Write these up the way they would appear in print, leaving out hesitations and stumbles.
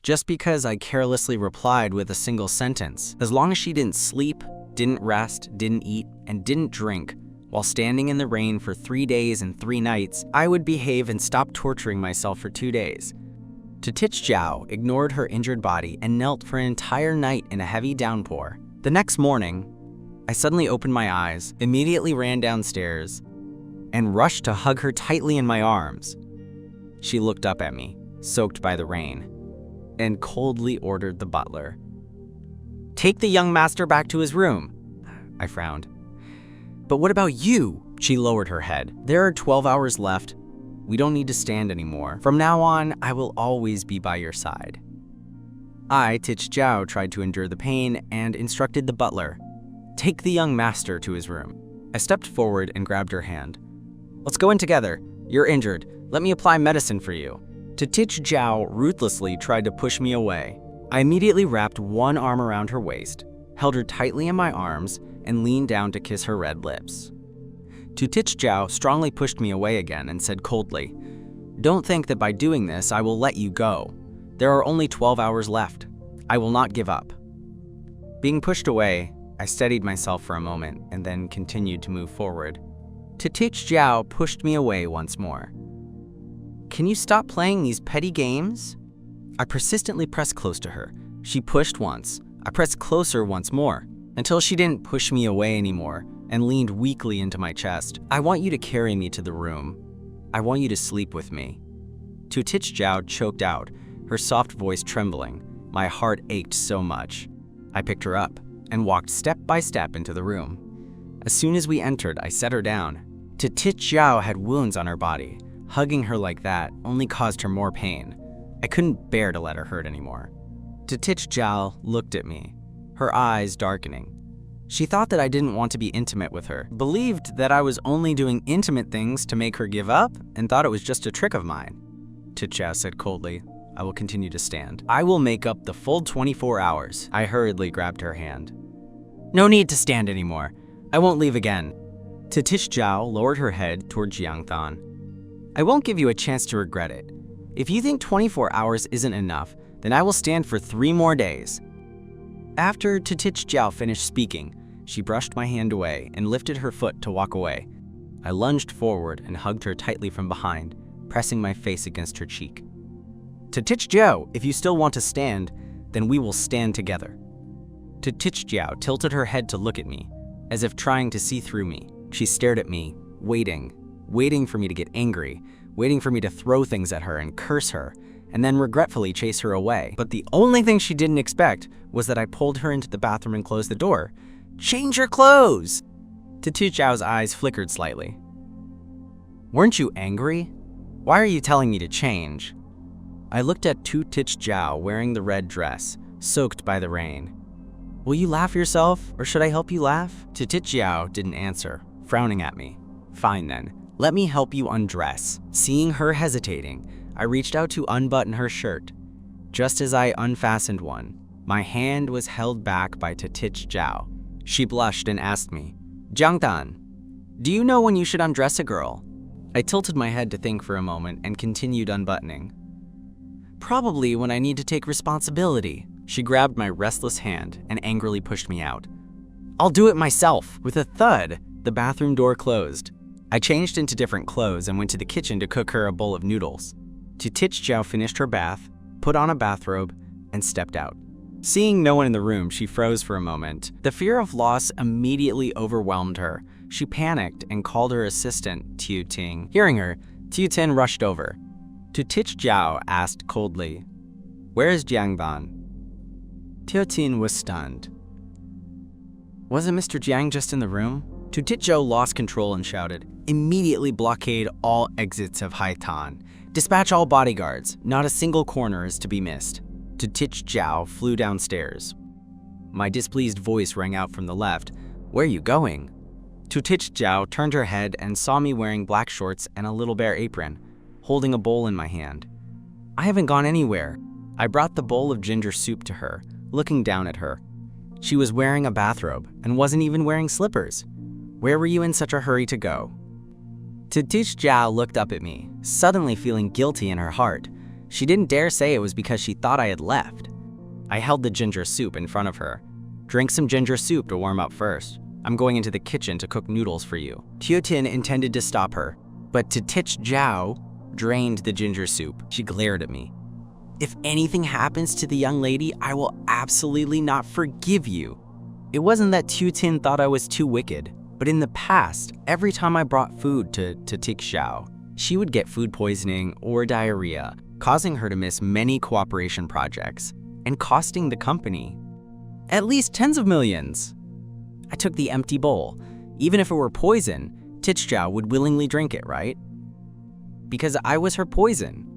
just because I carelessly replied with a single sentence. As long as she didn't sleep, didn't rest, didn't eat, and didn't drink while standing in the rain for 3 days and 3 nights, I would behave and stop torturing myself for 2 days. Titich ignored her injured body and knelt for an entire night in a heavy downpour. The next morning, I suddenly opened my eyes, immediately ran downstairs, and rushed to hug her tightly in my arms. She looked up at me, soaked by the rain, and coldly ordered the butler, "Take the young master back to his room." I frowned. "But what about you?" She lowered her head. "There are 12 hours left. We don't need to stand anymore. From now on, I will always be by your side." I, Titich, tried to endure the pain and instructed the butler, "Take the young master to his room." I stepped forward and grabbed her hand. "Let's go in together. You're injured. Let me apply medicine for you." Titich ruthlessly tried to push me away. I immediately wrapped one arm around her waist, held her tightly in my arms, and leaned down to kiss her red lips. Titich strongly pushed me away again and said coldly, "Don't think that by doing this I will let you go. There are only 12 hours left. I will not give up." Being pushed away, I steadied myself for a moment and then continued to move forward. Titich pushed me away once more. "Can you stop playing these petty games?" I persistently pressed close to her. She pushed once. I pressed closer once more, until she didn't push me away anymore and leaned weakly into my chest. "I want you to carry me to the room. I want you to sleep with me." Titich choked out, her soft voice trembling. My heart ached so much. I picked her up and walked step by step into the room. As soon as we entered, I set her down. Titich had wounds on her body. Hugging her like that only caused her more pain. I couldn't bear to let her hurt anymore. Titich looked at me, her eyes darkening. She thought that I didn't want to be intimate with her, believed that I was only doing intimate things to make her give up, and thought it was just a trick of mine. Titich said coldly, "I will continue to stand. I will make up the full 24 hours. I hurriedly grabbed her hand. "No need to stand anymore. I won't leave again." Titich lowered her head toward Jiangthan. "I won't give you a chance to regret it. If you think 24 hours isn't enough, then I will stand for 3 more days." After Titich finished speaking, she brushed my hand away and lifted her foot to walk away. I lunged forward and hugged her tightly from behind, pressing my face against her cheek. "Titich, if you still want to stand, then we will stand together." Titich tilted her head to look at me, as if trying to see through me. She stared at me, waiting for me to get angry, waiting for me to throw things at her and curse her, and then regretfully chase her away. But the only thing she didn't expect was that I pulled her into the bathroom and closed the door. "Change your clothes!" Titich's eyes flickered slightly. "Weren't you angry? Why are you telling me to change?" I looked at Titich wearing the red dress, soaked by the rain. "Will you laugh yourself, or should I help you laugh?" Titich didn't answer, frowning at me. "Fine then, let me help you undress." Seeing her hesitating, I reached out to unbutton her shirt. Just as I unfastened one, my hand was held back by Titich. She blushed and asked me, "Jiangtan, do you know when you should undress a girl?" I tilted my head to think for a moment and continued unbuttoning. "Probably when I need to take responsibility." She grabbed my restless hand and angrily pushed me out. "I'll do it myself." With a thud, the bathroom door closed. I changed into different clothes and went to the kitchen to cook her a bowl of noodles. Titich finished her bath, put on a bathrobe, and stepped out. Seeing no one in the room, she froze for a moment. The fear of loss immediately overwhelmed her. She panicked and called her assistant, Tiu Ting. Hearing her, Tiu Ting rushed over. Titich asked coldly, "Where is Jiangban?" Tiu Ting was stunned. "Wasn't Mr. Jiang just in the room?" Titich lost control and shouted, "Immediately blockade all exits of Haitan. Dispatch all bodyguards. Not a single corner is to be missed." Titich flew downstairs. My displeased voice rang out from the left, "Where are you going?" Titich turned her head and saw me wearing black shorts and a little bare apron, holding a bowl in my hand. "I haven't gone anywhere." I brought the bowl of ginger soup to her, looking down at her. She was wearing a bathrobe and wasn't even wearing slippers. "Where were you in such a hurry to go?" Titich looked up at me, suddenly feeling guilty in her heart. She didn't dare say it was because she thought I had left. I held the ginger soup in front of her. Drink some ginger soup to warm up first. I'm going into the kitchen to cook noodles for you. Tiotin intended to stop her, but Titich Zhao drained the ginger soup. She glared at me. If anything happens to the young lady, I will absolutely not forgive you. It wasn't that Tiotin thought I was too wicked, but in the past, every time I brought food to Titich Zhao, she would get food poisoning or diarrhea, causing her to miss many cooperation projects and costing the company at least tens of millions. I took the empty bowl. Even if it were poison, Titich Zhao would willingly drink it, right? Because I was her poison,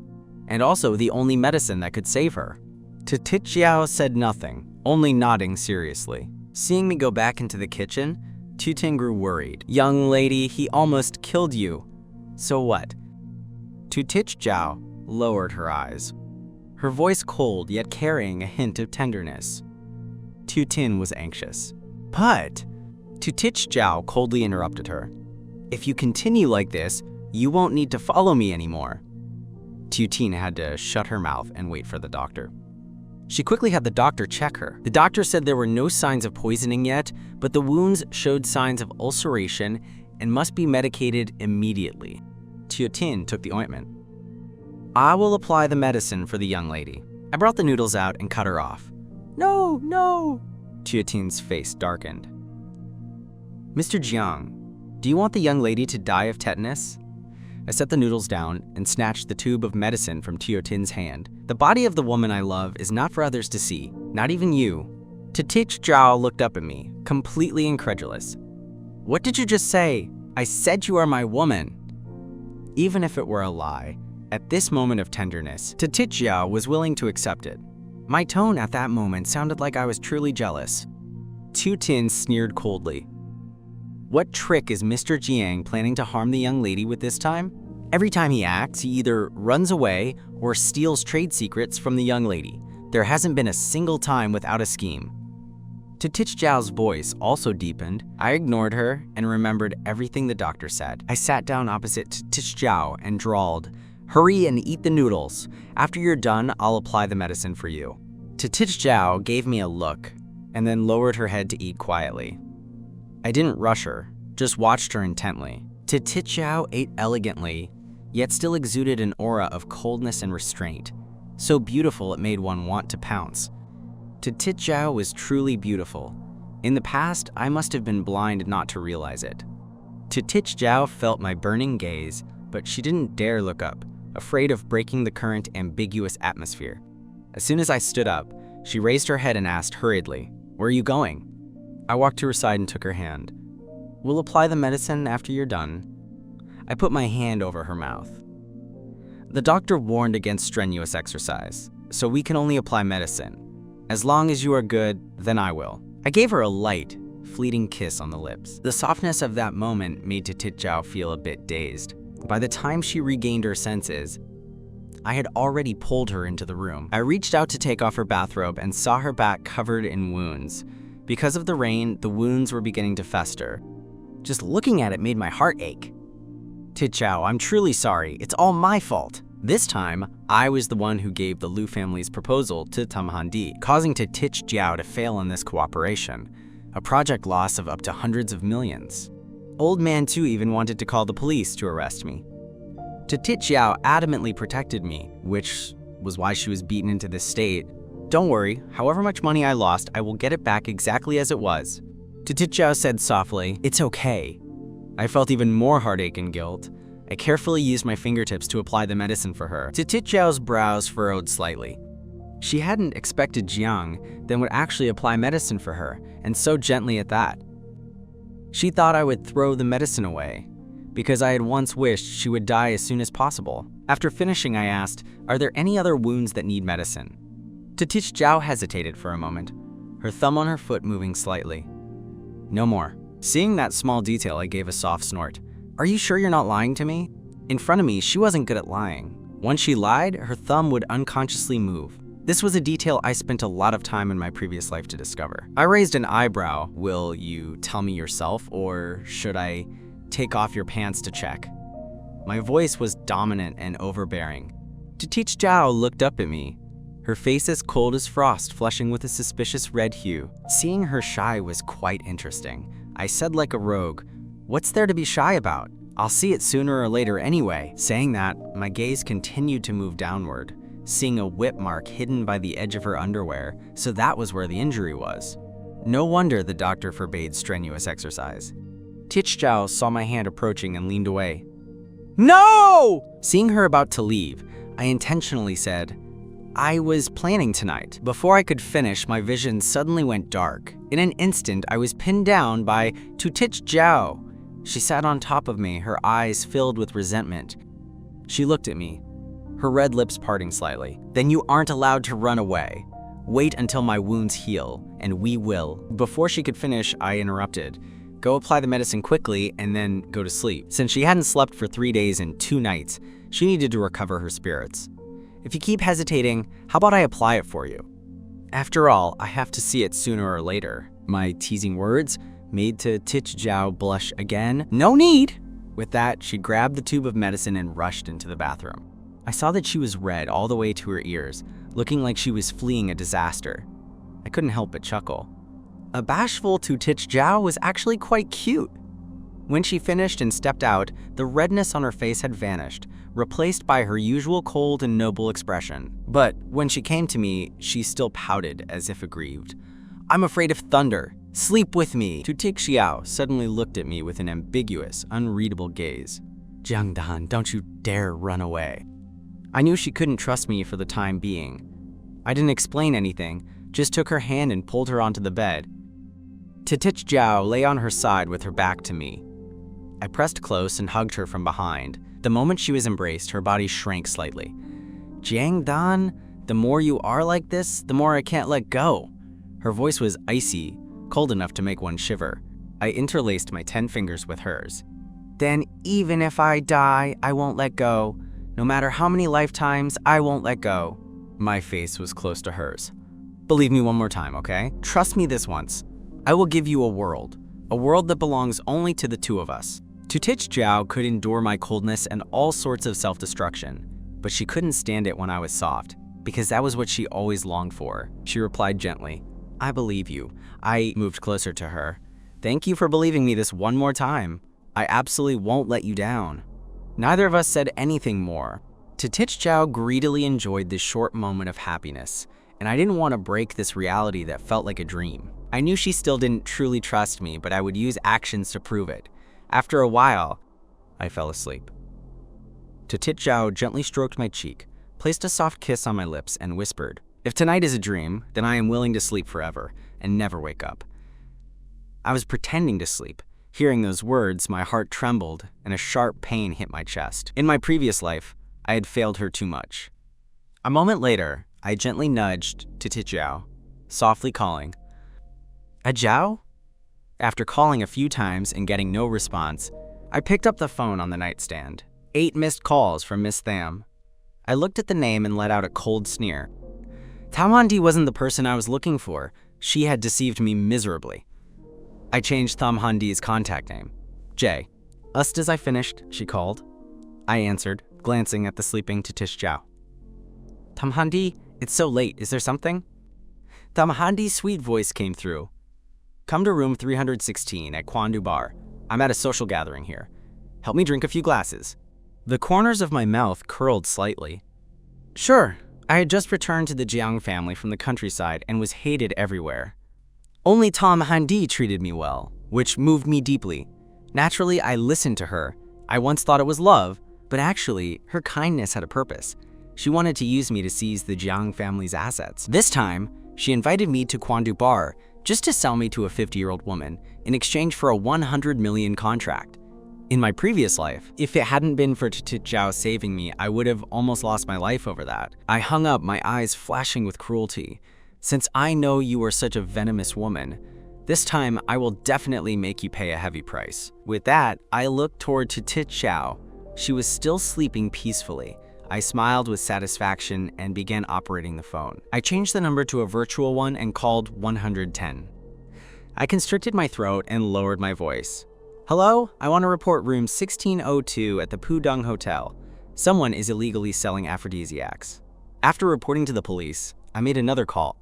and also the only medicine that could save her. Titich Zhao said nothing, only nodding seriously. Seeing me go back into the kitchen, Tiotin grew worried. Young lady, he almost killed you. So what? Titich Zhao lowered her eyes, her voice cold yet carrying a hint of tenderness. Tiotin was anxious. But Titich Zhao coldly interrupted her. If you continue like this, you won't need to follow me anymore. Tiotin had to shut her mouth and wait for the doctor. She quickly had the doctor check her. The doctor said there were no signs of poisoning yet, but the wounds showed signs of ulceration and must be medicated immediately. Tiotin took the ointment. I will apply the medicine for the young lady. I brought the noodles out and cut her off. No, no. Tiotin's face darkened. Mr. Jiang, do you want the young lady to die of tetanus? I set the noodles down and snatched the tube of medicine from Tiotin's hand. The body of the woman I love is not for others to see, not even you. Titich Zhao looked up at me, completely incredulous. What did you just say? I said you are my woman. Even if it were a lie, at this moment of tenderness, Titich Zhao was willing to accept it. My tone at that moment sounded like I was truly jealous. Tiotin sneered coldly. What trick is Mr. Jiang planning to harm the young lady with this time? Every time he acts, he either runs away or steals trade secrets from the young lady. There hasn't been a single time without a scheme. Titich Zhao's voice also deepened. I ignored her and remembered everything the doctor said. I sat down opposite Titich Zhao and drawled, "Hurry and eat the noodles. After you're done, I'll apply the medicine for you." Titich Zhao gave me a look and then lowered her head to eat quietly. I didn't rush her, just watched her intently. Titich Zhao ate elegantly, yet still exuded an aura of coldness and restraint, so beautiful it made one want to pounce. Titich Zhao was truly beautiful. In the past, I must have been blind not to realize it. Titich Zhao felt my burning gaze, but she didn't dare look up, afraid of breaking the current ambiguous atmosphere. As soon as I stood up, she raised her head and asked hurriedly, "Where are you going?" I walked to her side and took her hand. "We'll apply the medicine after you're done." I put my hand over her mouth. The doctor warned against strenuous exercise, so we can only apply medicine. As long as you are good, then I will. I gave her a light, fleeting kiss on the lips. The softness of that moment made Titich Zhao feel a bit dazed. By the time she regained her senses, I had already pulled her into the room. I reached out to take off her bathrobe and saw her back covered in wounds. Because of the rain, the wounds were beginning to fester. Just looking at it made my heart ache. Titich Zhao, I'm truly sorry. It's all my fault. This time, I was the one who gave the Liu family's proposal to Tamhandi, causing Titich Zhao to fail in this cooperation, a project loss of up to hundreds of millions. Old Man Tu even wanted to call the police to arrest me. Titich Zhao adamantly protected me, which was why she was beaten into this state. Don't worry, however much money I lost, I will get it back exactly as it was. Titich Zhao said softly, "It's okay." I felt even more heartache and guilt. I carefully used my fingertips to apply the medicine for her. Titich Zhao's brows furrowed slightly. She hadn't expected Jiang then would actually apply medicine for her, and so gently at that. She thought I would throw the medicine away, because I had once wished she would die as soon as possible. After finishing, I asked, "Are there any other wounds that need medicine?" Titich Zhao hesitated for a moment, her thumb on her foot moving slightly. "No more." Seeing that small detail, I gave a soft snort. "Are you sure you're not lying to me?" In front of me, she wasn't good at lying. Once she lied, her thumb would unconsciously move. This was a detail I spent a lot of time in my previous life to discover. I raised an eyebrow. "Will you tell me yourself, or should I take off your pants to check?" My voice was dominant and overbearing. Teach Zhao looked up at me, her face as cold as frost, flushing with a suspicious red hue. Seeing her shy was quite interesting. I said like a rogue, "What's there to be shy about? I'll see it sooner or later anyway." Saying that, my gaze continued to move downward, seeing a whip mark hidden by the edge of her underwear, so that was where the injury was. No wonder the doctor forbade strenuous exercise. Teach Zhao saw my hand approaching and leaned away. "No!" Seeing her about to leave, I intentionally said, "I was planning tonight." Before I could finish, my vision suddenly went dark. In an instant, I was pinned down by Teach Zhao. She sat on top of me, her eyes filled with resentment. She looked at me, her red lips parting slightly. "Then you aren't allowed to run away. Wait until my wounds heal, and we will." Before she could finish, I interrupted. "Go apply the medicine quickly and then go to sleep." Since she hadn't slept for 3 days and 2 nights, she needed to recover her spirits. "If you keep hesitating, how about I apply it for you? After all, I have to see it sooner or later." My teasing words made Teach Zhao blush again. "No need!" With that, she grabbed the tube of medicine and rushed into the bathroom. I saw that she was red all the way to her ears, looking like she was fleeing a disaster. I couldn't help but chuckle. A bashful Teach Zhao was actually quite cute. When she finished and stepped out, the redness on her face had vanished, replaced by her usual cold and noble expression. But when she came to me, she still pouted as if aggrieved. "I'm afraid of thunder. Sleep with me." Teach Zhao suddenly looked at me with an ambiguous, unreadable gaze. "Jiang Dan, don't you dare run away." I knew she couldn't trust me for the time being. I didn't explain anything, just took her hand and pulled her onto the bed. Teach Zhao lay on her side with her back to me. I pressed close and hugged her from behind. The moment she was embraced, her body shrank slightly. "Jiang Dan, the more you are like this, the more I can't let go." Her voice was icy, cold enough to make one shiver. I interlaced my 10 fingers with hers. "Then even if I die, I won't let go. No matter how many lifetimes, I won't let go." My face was close to hers. "Believe me one more time, okay? Trust me this once. I will give you a world that belongs only to the two of us." Teach Zhao could endure my coldness and all sorts of self-destruction, but she couldn't stand it when I was soft, because that was what she always longed for. She replied gently, "I believe you." I moved closer to her. "Thank you for believing me this one more time. I absolutely won't let you down." Neither of us said anything more. Teach Zhao greedily enjoyed this short moment of happiness, and I didn't want to break this reality that felt like a dream. I knew she still didn't truly trust me, but I would use actions to prove it. After a while, I fell asleep. Teach Zhao gently stroked my cheek, placed a soft kiss on my lips, and whispered, "If tonight is a dream, then I am willing to sleep forever and never wake up." I was pretending to sleep. Hearing those words, my heart trembled and a sharp pain hit my chest. In my previous life, I had failed her too much. A moment later, I gently nudged Teach Zhao, softly calling, "Zhao?" After calling a few times and getting no response, I picked up the phone on the nightstand. 8 missed calls from Miss Tham. I looked at the name and let out a cold sneer. Tham Handi wasn't the person I was looking for. She had deceived me miserably. I changed Tham Handi's contact name. Jay. Just as I finished, she called. I answered, glancing at the sleeping Teach Zhao. "Tham Handi, it's so late. Is there something?" Tham Handi's sweet voice came through. "Come to room 316 at Kwandu Bar. I'm at a social gathering here. Help me drink a few glasses." The corners of my mouth curled slightly. Sure, I had just returned to the Jiang family from the countryside and was hated everywhere. Only Tham Handi treated me well, which moved me deeply. Naturally, I listened to her. I once thought it was love, but actually, her kindness had a purpose. She wanted to use me to seize the Jiang family's assets. This time, she invited me to Kwandu Bar just to sell me to a 50-year-old woman in exchange for a 100 million contract. In my previous life, if it hadn't been for Teach Zhao saving me, I would have almost lost my life over that. I hung up, my eyes flashing with cruelty. "Since I know you are such a venomous woman, this time I will definitely make you pay a heavy price." With that, I looked toward Teach Zhao. She was still sleeping peacefully. I smiled with satisfaction and began operating the phone. I changed the number to a virtual one and called 110. I constricted my throat and lowered my voice. "Hello, I want to report room 1602 at the Pudong Hotel. Someone is illegally selling aphrodisiacs. After reporting to the police, I made another call.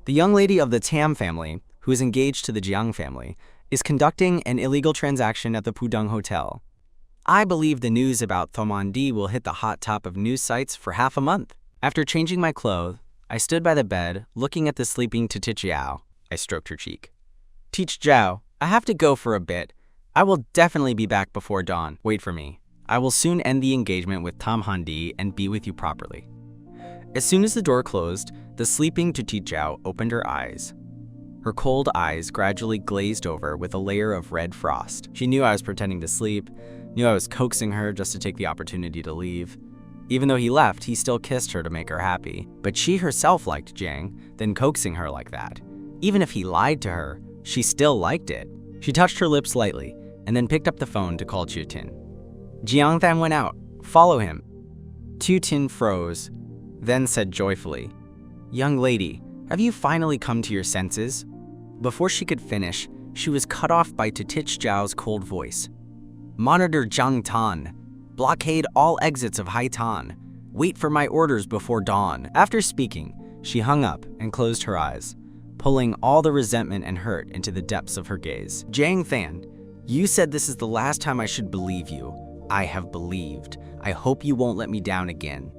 The young lady of the Tam family, who is engaged to the Jiang family, is conducting an illegal transaction at the Pudong Hotel. I believe the news about Tham Handi will hit the hot top of news sites for half a month. After changing my clothes, I stood by the bed, looking at the sleeping Tichiao. I stroked her cheek. Tichiao, I have to go for a bit. I will definitely be back before dawn. Wait for me. I will soon end the engagement with Tham Handi and be with you properly. As soon as the door closed, the sleeping Tichiao opened her eyes. Her cold eyes gradually glazed over with a layer of red frost. She knew I was pretending to sleep, knew I was coaxing her just to take the opportunity to leave. Even though he left, he still kissed her to make her happy. But she herself liked Jiang, then coaxing her like that. Even if he lied to her, she still liked it. She touched her lips lightly, and then picked up the phone to call Chu Tin. Jiang then went out. Follow him. Chu Tin froze, then said joyfully, Young lady, have you finally come to your senses? Before she could finish, she was cut off by Tichiao's cold voice. Monitor Jiang Tan. Blockade all exits of Haitan. Wait for my orders before dawn. After speaking, she hung up and closed her eyes, pulling all the resentment and hurt into the depths of her gaze. Jiang Fan, you said this is the last time I should believe you. I have believed. I hope you won't let me down again.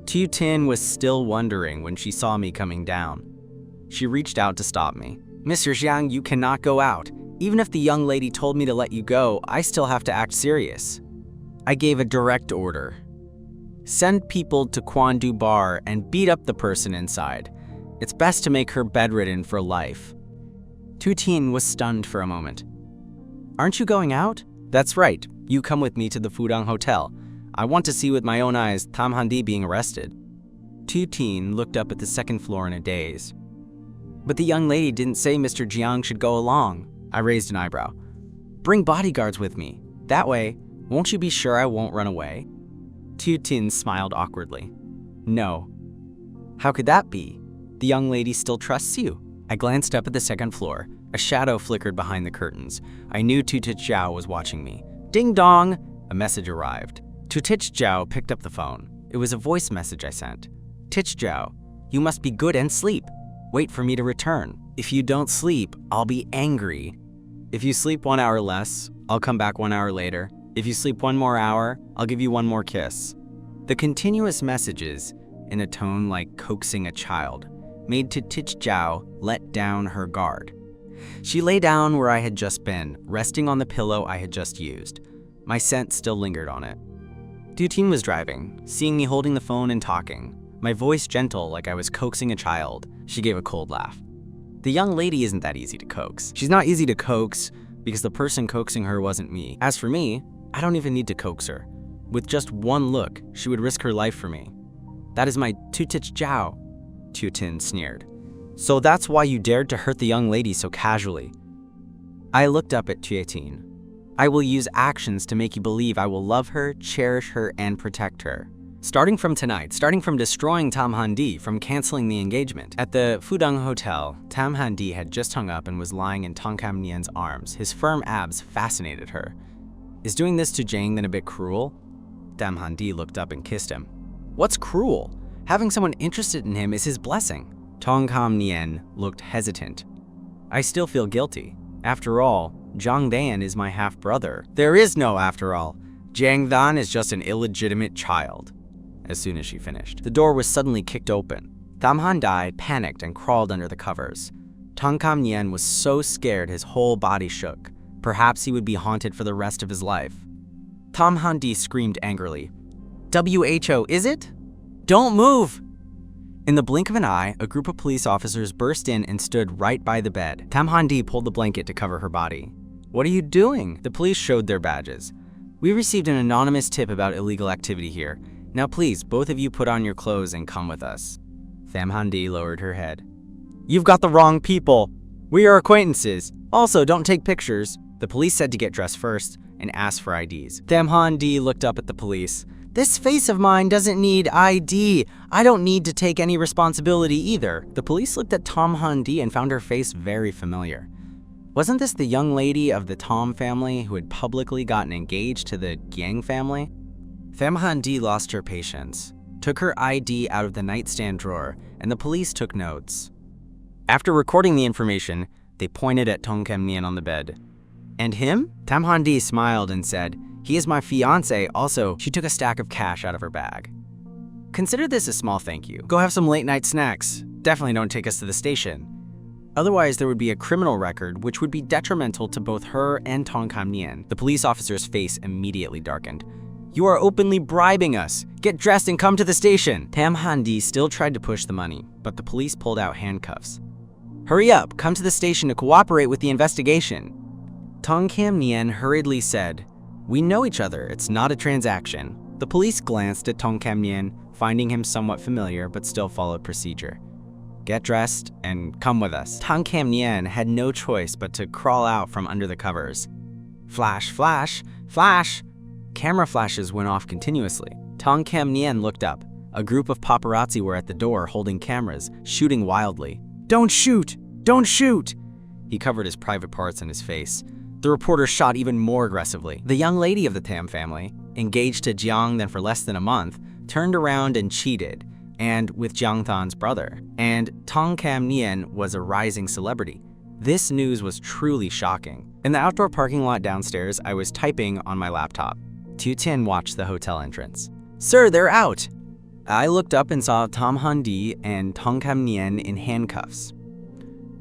Tu Tin was still wondering when she saw me coming down. She reached out to stop me. Mr. Jiang, you cannot go out. Even if the young lady told me to let you go, I still have to act serious. I gave a direct order. Send people to Quandu Bar and beat up the person inside. It's best to make her bedridden for life. Tu Tin was stunned for a moment. Aren't you going out? That's right. You come with me to the Pudong Hotel. I want to see with my own eyes Tham Handi being arrested. Tu Tin looked up at the second floor in a daze. But the young lady didn't say Mr. Jiang should go along. I raised an eyebrow. Bring bodyguards with me. That way, won't you be sure I won't run away? Tu Tin smiled awkwardly. No. How could that be? The young lady still trusts you. I glanced up at the second floor. A shadow flickered behind the curtains. I knew Tu Tichiao was watching me. Ding dong! A message arrived. Tu Tichiao picked up the phone. It was a voice message I sent. Tichiao, you must be good and sleep. Wait for me to return. If you don't sleep, I'll be angry. If you sleep 1 hour less, I'll come back 1 hour later. If you sleep 1 more hour, I'll give you 1 more kiss. The continuous messages, in a tone like coaxing a child, made Tichiao let down her guard. She lay down where I had just been, resting on the pillow I had just used. My scent still lingered on it. Tu Tin was driving, seeing me holding the phone and talking, my voice gentle like I was coaxing a child. She gave a cold laugh. The young lady isn't that easy to coax. She's not easy to coax because the person coaxing her wasn't me. As for me, I don't even need to coax her. With just one look, she would risk her life for me. That is my Tu Tichiao, Tu Tin sneered. So that's why you dared to hurt the young lady so casually. I looked up at Tu Tin. I will use actions to make you believe I will love her, cherish her, and protect her. Starting from tonight, starting from destroying Tham Handi, from canceling the engagement. At the Pudong Hotel, Tham Handi had just hung up and was lying in Tong Kam Nien's arms. His firm abs fascinated her. Is doing this to Jiang then a bit cruel? Tham Handi looked up and kissed him. What's cruel? Having someone interested in him is his blessing. Tong Kam Nien looked hesitant. I still feel guilty. After all, Jiang Dan is my half-brother. There is no after all. Jiang Dan is just an illegitimate child. As soon as she finished, the door was suddenly kicked open. Tham Handi panicked and crawled under the covers. Tong Kam Nien was so scared his whole body shook. Perhaps he would be haunted for the rest of his life. Tham Handi screamed angrily. WHO, is it? Don't move! In the blink of an eye, a group of police officers burst in and stood right by the bed. Tham Handi pulled the blanket to cover her body. What are you doing? The police showed their badges. We received an anonymous tip about illegal activity here. Now please, both of you put on your clothes and come with us. Tham Handi lowered her head. You've got the wrong people. We are acquaintances. Also, don't take pictures. The police said to get dressed first and asked for IDs. Tham Handi looked up at the police. This face of mine doesn't need ID. I don't need to take any responsibility either. The police looked at Tham Handi and found her face very familiar. Wasn't this the young lady of the Tom family who had publicly gotten engaged to the Giang family? Tham Han-di lost her patience, took her ID out of the nightstand drawer, and the police took notes. After recording the information, they pointed at Tong Kam-nien on the bed. "And him?" Tham Han-di smiled and said, "He is my fiancé. Also, she took a stack of cash out of her bag. Consider this a small thank you. Go have some late-night snacks. Definitely don't take us to the station. Otherwise, there would be a criminal record which would be detrimental to both her and Tong Kam-nien." The police officer's face immediately darkened. "You are openly bribing us. Get dressed and come to the station." Tham Han-di still tried to push the money, but the police pulled out handcuffs. "Hurry up, come to the station to cooperate with the investigation." Tong Kam-nien hurriedly said, "We know each other, it's not a transaction." The police glanced at Tong Kam-nien, finding him somewhat familiar, but still followed procedure. "Get dressed and come with us." Tong Kam-nien had no choice but to crawl out from under the covers. Flash, flash, flash! Camera flashes went off continuously. Tong Kam-nien looked up. A group of paparazzi were at the door holding cameras, shooting wildly. "Don't shoot! Don't shoot!" He covered his private parts and his face. The reporter shot even more aggressively. The young lady of the Tam family, engaged to Jiang Then for less than a month, turned around and cheated, and with Jiang Than's brother. And Tong Kam-nien was a rising celebrity. This news was truly shocking. In the outdoor parking lot downstairs, I was typing on my laptop. Tu Tin watched the hotel entrance. "Sir, they're out!" I looked up and saw Tham Han-di and Tong Kam-nien in handcuffs.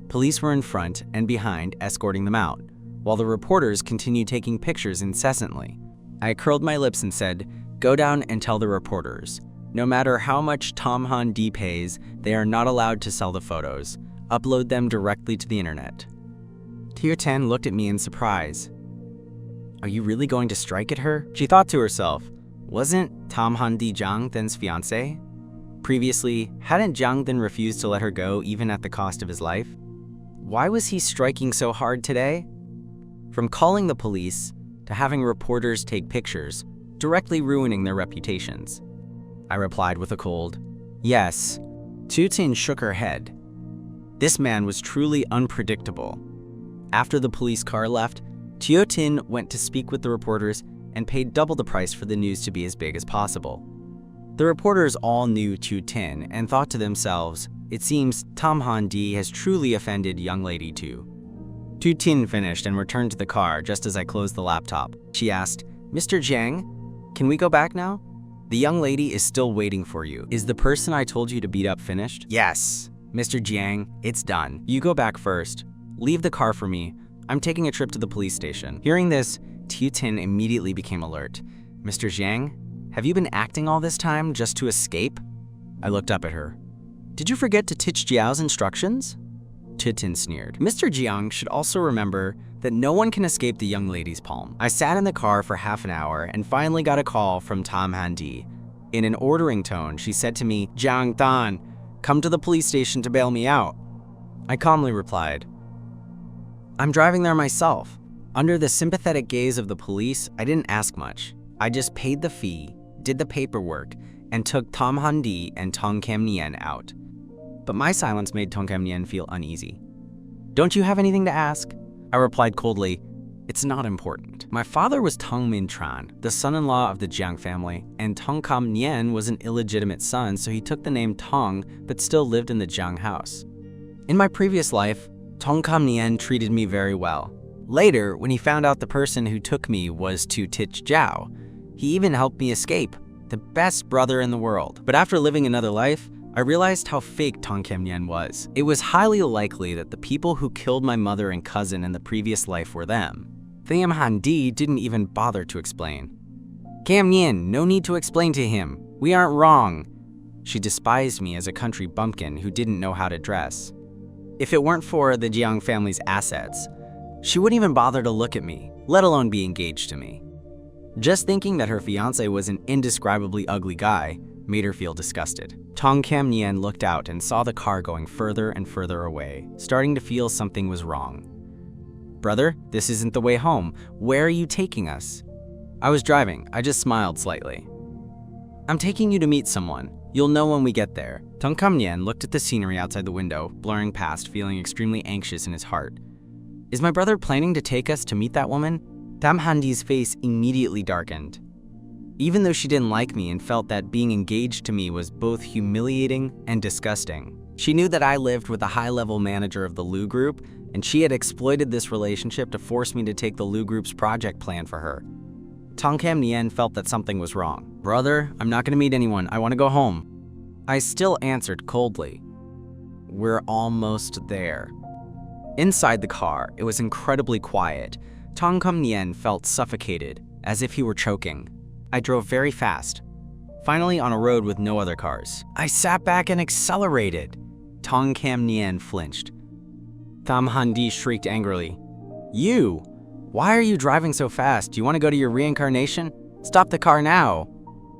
Police were in front and behind, escorting them out, while the reporters continued taking pictures incessantly. I curled my lips and said, "Go down and tell the reporters. No matter how much Tham Han-di pays, they are not allowed to sell the photos. Upload them directly to the internet." Tu Tin looked at me in surprise. "Are you really going to strike at her?" She thought to herself, wasn't Tham Han-di Jiang Than's fiancé? Previously, hadn't Jiang Then refused to let her go even at the cost of his life? Why was he striking so hard today? From calling the police to having reporters take pictures, directly ruining their reputations. I replied with a cold, "Yes." Tu Tin shook her head. This man was truly unpredictable. After the police car left, Tu Tin went to speak with the reporters and paid double the price for the news to be as big as possible. The reporters all knew Tu Tin and thought to themselves, "It seems Tham Han-di has truly offended young lady too." Tu Tin finished and returned to the car just as I closed the laptop. She asked, "Mr. Jiang, can we go back now? The young lady is still waiting for you. Is the person I told you to beat up finished?" "Yes." "Mr. Jiang, it's done. You go back first. Leave the car for me. I'm taking a trip to the police station." Hearing this, Tu Tin immediately became alert. "Mr. Jiang, have you been acting all this time just to escape?" I looked up at her. "Did you forget to teach Jiao's instructions?" Tu Tin sneered. Mr. Jiang should also remember that no one can escape the young lady's palm. I sat in the car for half an hour and finally got a call from Tham Han-di. In an ordering tone, she said to me, "Jiang Than, come to the police station to bail me out." I calmly replied, "I'm driving there myself." Under the sympathetic gaze of the police, I didn't ask much. I just paid the fee, did the paperwork, and took Tham Han-di and Tong Kam-nien out. But my silence made Tong Kam-nien feel uneasy. "Don't you have anything to ask?" I replied coldly, "It's not important." My father was Tong Min-tran, the son-in-law of the Jiang family, and Tong Kam-nien was an illegitimate son, so he took the name Tong but still lived in the Jiang house. In my previous life, Tong Kam-nien treated me very well. Later, when he found out the person who took me was Tu Tich Jiao, he even helped me escape. The best brother in the world. But after living another life, I realized how fake Tong Kam-nien was. It was highly likely that the people who killed my mother and cousin in the previous life were them. Tham Han-di didn't even bother to explain. "Kam-nien, no need to explain to him. We aren't wrong." She despised me as a country bumpkin who didn't know how to dress. If it weren't for the Jiang family's assets, she wouldn't even bother to look at me, let alone be engaged to me. Just thinking that her fiancé was an indescribably ugly guy made her feel disgusted. Tong Kam-nien looked out and saw the car going further and further away, starting to feel something was wrong. "Brother, this isn't the way home. Where are you taking us?" I was driving. I just smiled slightly. "I'm taking you to meet someone. You'll know when we get there." Tong Kam-nien looked at the scenery outside the window, blurring past, feeling extremely anxious in his heart. "Is my brother planning to take us to meet that woman?" Tham Han-di's face immediately darkened. even though she didn't like me and felt that being engaged to me was both humiliating and disgusting. She knew that I lived with a high-level manager of the Lu Group, and she had exploited this relationship to force me to take the Lu Group's project plan for her. Tong Kam Nien felt that something was wrong. "Brother, I'm not gonna meet anyone. I want to go home." I still answered coldly. "We're almost there." Inside the car, it was incredibly quiet. Tong Kam Nien felt suffocated, as if he were choking. I drove very fast, finally on a road with no other cars. I sat back and accelerated. Tong Kam Nien flinched. Tham Han-di shrieked angrily. "You! Why are you driving so fast? Do you want to go to your reincarnation? Stop the car now!"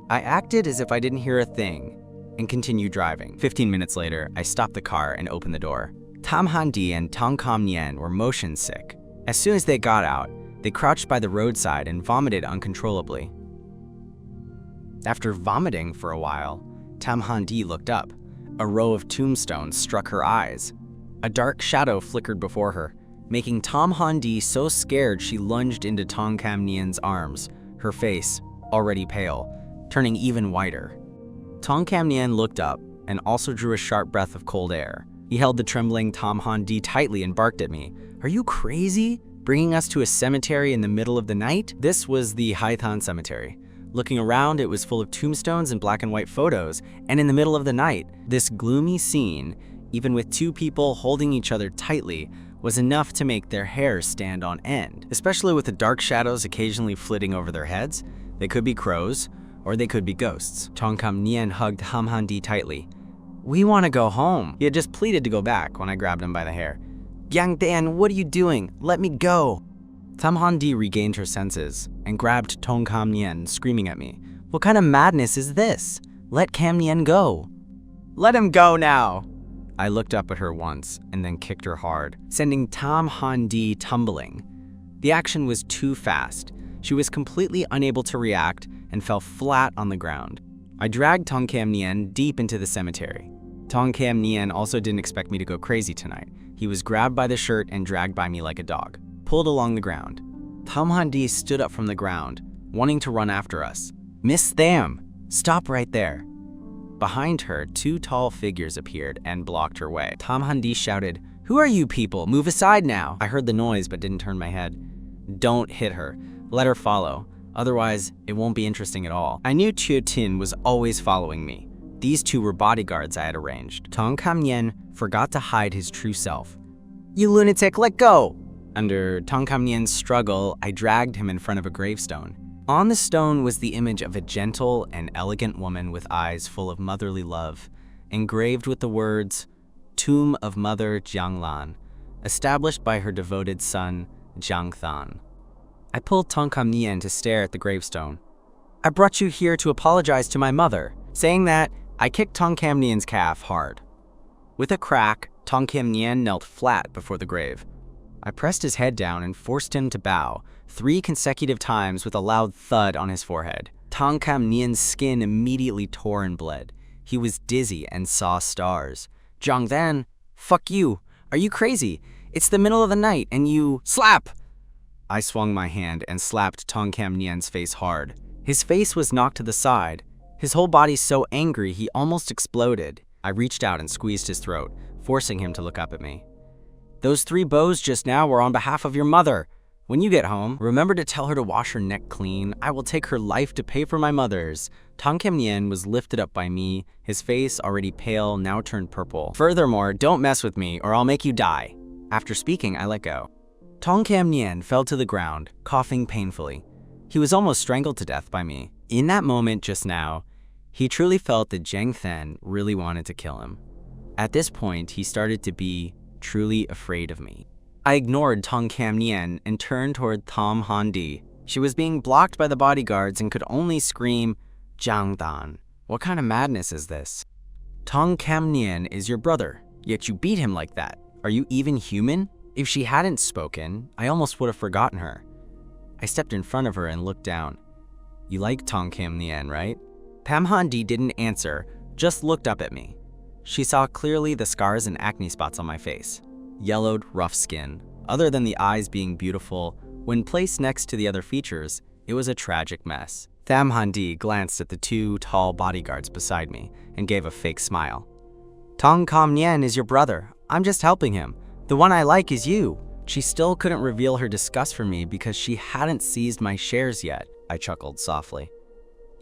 I acted as if I didn't hear a thing and continued driving. 15 minutes later, I stopped the car and opened the door. Tham Han-di and Tong Kam Nien were motion sick. As soon as they got out, they crouched by the roadside and vomited uncontrollably. After vomiting for a while, Tham Han-di looked up. A row of tombstones struck her eyes. A dark shadow flickered before her, making Tham Han-di so scared she lunged into Tong Kam Nien's arms, her face, already pale, turning even whiter. Tong Kam Nien looked up and also drew a sharp breath of cold air. He held the trembling Tham Han-di tightly and barked at me. "Are you crazy? Bringing us to a cemetery in the middle of the night?" This was the Haithan Cemetery. Looking around, it was full of tombstones and black and white photos, and in the middle of the night, this gloomy scene, even with two people holding each other tightly, was enough to make their hair stand on end, especially with the dark shadows occasionally flitting over their heads. They could be crows, or they could be ghosts. Tong Kam Nien hugged Tham Han-di tightly. "We want to go home." He had just pleaded to go back when I grabbed him by the hair. "Yang Dan, what are you doing? Let me go." Tham Han-di regained her senses and grabbed Tong Kam Nien, screaming at me. "What kind of madness is this? Let Kam Nien go." "Let him go now." I looked up at her once and then kicked her hard, sending Tham Han-di tumbling. The action was too fast. She was completely unable to react and fell flat on the ground. I dragged Tong Kam Nien deep into the cemetery. Tong Kam Nien also didn't expect me to go crazy tonight. He was grabbed by the shirt and dragged by me like a dog, pulled along the ground. Tham Han-di stood up from the ground, wanting to run after us. "Miss Tham, stop right there." Behind her, two tall figures appeared and blocked her way. Tham Han-di shouted, "Who are you people? Move aside now." I heard the noise but didn't turn my head. "Don't hit her. Let her follow. Otherwise, it won't be interesting at all." I knew Chiu Tin was always following me. These two were bodyguards I had arranged. Tong Kam Nien forgot to hide his true self. "You lunatic, let go!" Under Tong Kam Nien's struggle, I dragged him in front of a gravestone. On the stone was the image of a gentle and elegant woman with eyes full of motherly love, engraved with the words, "Tomb of Mother Jiang Lan, established by her devoted son, Jiang Than." I pulled Tong Kam Nien to stare at the gravestone. "I brought you here to apologize to my mother." Saying that, I kicked Tong Kam Nien's calf hard. With a crack, Tong Kam Nien knelt flat before the grave. I pressed his head down and forced him to bow 3 consecutive times with a loud thud on his forehead. Tong Kam Nien's skin immediately tore and bled. He was dizzy and saw stars. "Jiang Than, fuck you. Are you crazy? It's the middle of the night and you— slap!" I swung my hand and slapped Tong Kam Nien's face hard. His face was knocked to the side, his whole body so angry he almost exploded. I reached out and squeezed his throat, forcing him to look up at me. "Those 3 bows just now were on behalf of your mother. When you get home, remember to tell her to wash her neck clean. I will take her life to pay for my mother's." Tong Kam Nien was lifted up by me, his face already pale, now turned purple. "Furthermore, don't mess with me or I'll make you die." After speaking, I let go. Tong Kam Nien fell to the ground, coughing painfully. He was almost strangled to death by me. In that moment just now, he truly felt that Jiang Than really wanted to kill him. At this point, he started to be truly afraid of me. I ignored Tong Kam Nien and turned toward Tham Han-di. She was being blocked by the bodyguards and could only scream, "Jiang Than, what kind of madness is this? Tong Kam Nien is your brother, yet you beat him like that. Are you even human?" If she hadn't spoken, I almost would have forgotten her. I stepped in front of her and looked down. "You like Tong Kam Nien, right?" Tham Han-di didn't answer, just looked up at me. She saw clearly the scars and acne spots on my face. Yellowed, rough skin. Other than the eyes being beautiful, when placed next to the other features, it was a tragic mess. Tham Handi glanced at the two tall bodyguards beside me and gave a fake smile. Tong Kam Nien is your brother. I'm just helping him. The one I like is you. She still couldn't reveal her disgust for me because she hadn't seized my shares yet, I chuckled softly.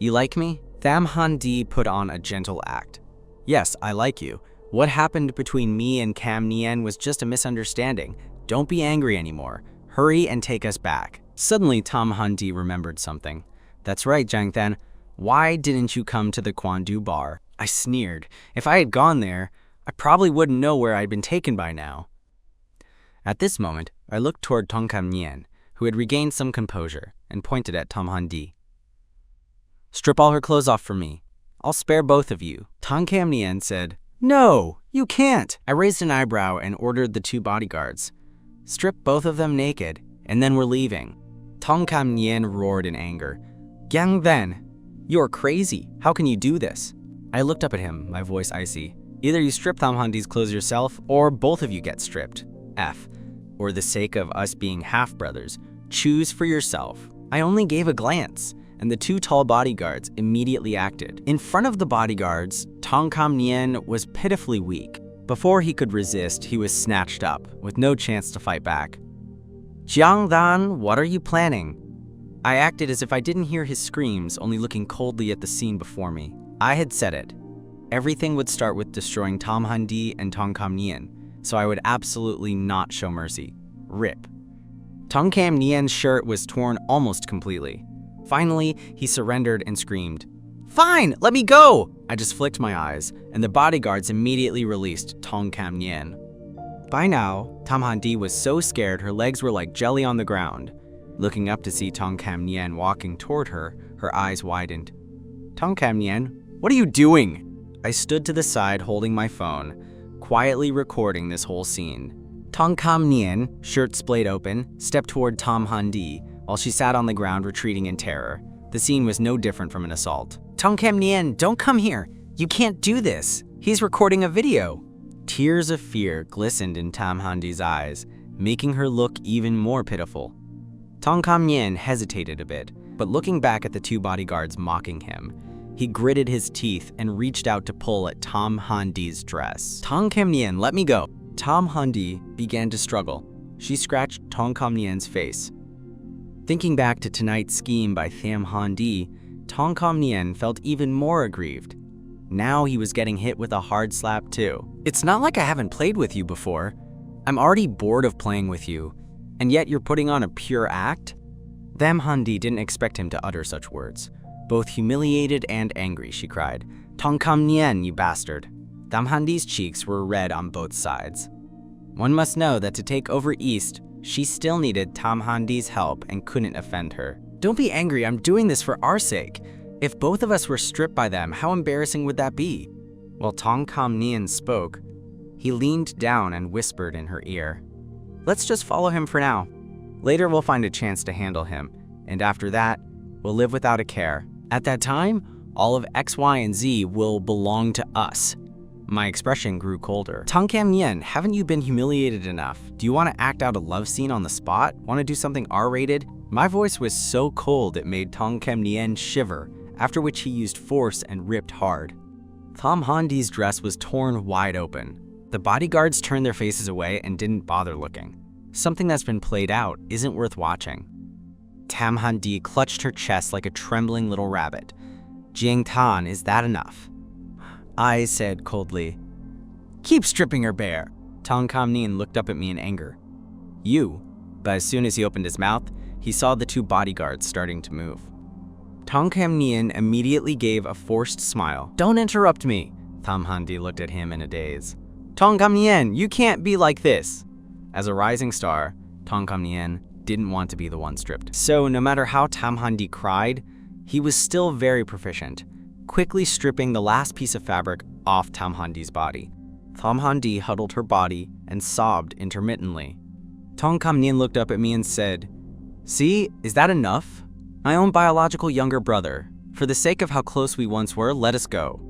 You like me? Tham Handi put on a gentle act. Yes, I like you. What happened between me and Kam Nien was just a misunderstanding. Don't be angry anymore. Hurry and take us back. Suddenly, Tham Handi remembered something. That's right, Jiang Than. Why didn't you come to the Quandu bar? I sneered. If I had gone there, I probably wouldn't know where I'd been taken by now. At this moment, I looked toward Tong Kam Nien, who had regained some composure, and pointed at Tham Handi. Strip all her clothes off for me. I'll spare both of you. Tong Kam Nien said, No, you can't. I raised an eyebrow and ordered the two bodyguards. Strip both of them naked, and then we're leaving. Tong Kam Nien roared in anger. Jiang Than, you're crazy. How can you do this? I looked up at him, my voice icy. Either you strip Tham Handi's clothes yourself, or both of you get stripped. F. Or the sake of us being half-brothers, choose for yourself. I only gave a glance, and the two tall bodyguards immediately acted. In front of the bodyguards, Tong Kam Nien was pitifully weak. Before he could resist, he was snatched up, with no chance to fight back. Jiang Than, what are you planning? I acted as if I didn't hear his screams, only looking coldly at the scene before me. I had said it. Everything would start with destroying Tham Handi and Tong Kam Nien, so I would absolutely not show mercy. Rip. Tong Kam Nien's shirt was torn almost completely. Finally, he surrendered and screamed, Fine, let me go! I just flicked my eyes, and the bodyguards immediately released Tong Kam Nien. By now, Tham Handi was so scared her legs were like jelly on the ground. Looking up to see Tong Kam Nien walking toward her, her eyes widened. Tong Kam Nien, what are you doing? I stood to the side holding my phone, quietly recording this whole scene. Tong Kam Nien, shirt splayed open, stepped toward Tham Handi while she sat on the ground retreating in terror. The scene was no different from an assault. Tong Kam Nien, don't come here. You can't do this. He's recording a video. Tears of fear glistened in Tham Handi's eyes, making her look even more pitiful. Tong Kam Nien hesitated a bit, but looking back at the two bodyguards mocking him, he gritted his teeth and reached out to pull at Tham Handi's dress. Tong Kam Nien, let me go. Tham Handi began to struggle. She scratched Tong Kam Nien's face. Thinking back to tonight's scheme by Tham Handi, Tong Kam Nien felt even more aggrieved. Now he was getting hit with a hard slap too. It's not like I haven't played with you before. I'm already bored of playing with you, and yet you're putting on a pure act? Tham Handi didn't expect him to utter such words. Both humiliated and angry, she cried. Tong Kam Nien, you bastard. Tham Handi's cheeks were red on both sides. One must know that to take over East, she still needed Tham Handi's help and couldn't offend her. Don't be angry, I'm doing this for our sake. If both of us were stripped by them, how embarrassing would that be? While Tong Kam Nien spoke, he leaned down and whispered in her ear. Let's just follow him for now. Later we'll find a chance to handle him, and after that, we'll live without a care. At that time, all of X, Y, and Z will belong to us. My expression grew colder. Tong Kam Nien, haven't you been humiliated enough? Do you want to act out a love scene on the spot? Want to do something R-rated? My voice was so cold it made Tong Kam Nien shiver, after which he used force and ripped hard. Tham Handi's dress was torn wide open. The bodyguards turned their faces away and didn't bother looking. Something that's been played out isn't worth watching. Tham Handi clutched her chest like a trembling little rabbit. Jiang Tan, is that enough? I said coldly, Keep stripping her bare. Tong Kam Nien looked up at me in anger. You. But as soon as he opened his mouth, he saw the two bodyguards starting to move. Tong Kam Nien immediately gave a forced smile. Don't interrupt me. Tham Handi looked at him in a daze. Tong Kam Nien, you can't be like this. As a rising star, Tong Kam Nien didn't want to be the one stripped. So no matter how Tham Handi cried, he was still very proficient, quickly stripping the last piece of fabric off Tham Handi's body. Tham Handi huddled her body and sobbed intermittently. Tong Kam Nien looked up at me and said, See, is that enough? My own biological younger brother. For the sake of how close we once were, let us go.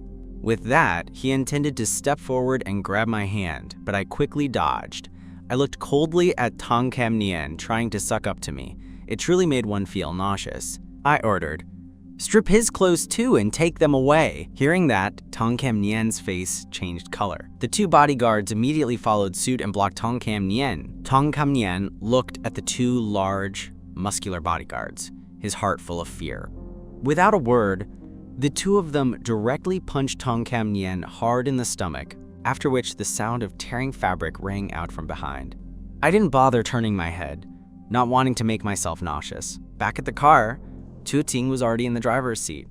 With that, he intended to step forward and grab my hand, but I quickly dodged. I looked coldly at Tong Kam Nien trying to suck up to me. It truly made one feel nauseous. I ordered, Strip his clothes too and take them away. Hearing that, Tong Kam Nien's face changed color. The two bodyguards immediately followed suit and blocked Tong Kam Nien. Tong Kam Nien looked at the two large, muscular bodyguards, his heart full of fear. Without a word, the two of them directly punched Tong Kam Nien hard in the stomach, after which the sound of tearing fabric rang out from behind. I didn't bother turning my head, not wanting to make myself nauseous. Back at the car, Tu Ting was already in the driver's seat.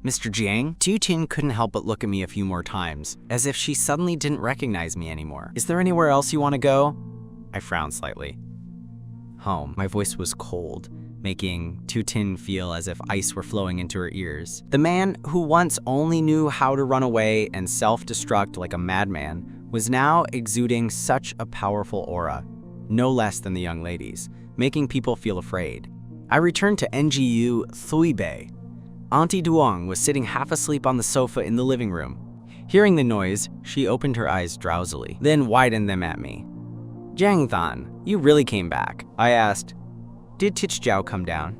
Mr. Jiang? Tu Ting couldn't help but look at me a few more times, as if she suddenly didn't recognize me anymore. Is there anywhere else you want to go? I frowned slightly. Home. My voice was cold, making Tu Ting feel as if ice were flowing into her ears. The man who once only knew how to run away and self-destruct like a madman was now exuding such a powerful aura, no less than the young ladies, making people feel afraid. I returned to NGU Thui Bei. Auntie Duong was sitting half asleep on the sofa in the living room. Hearing the noise, she opened her eyes drowsily, then widened them at me. Jiang Than, you really came back. I asked, did Tichjiao come down?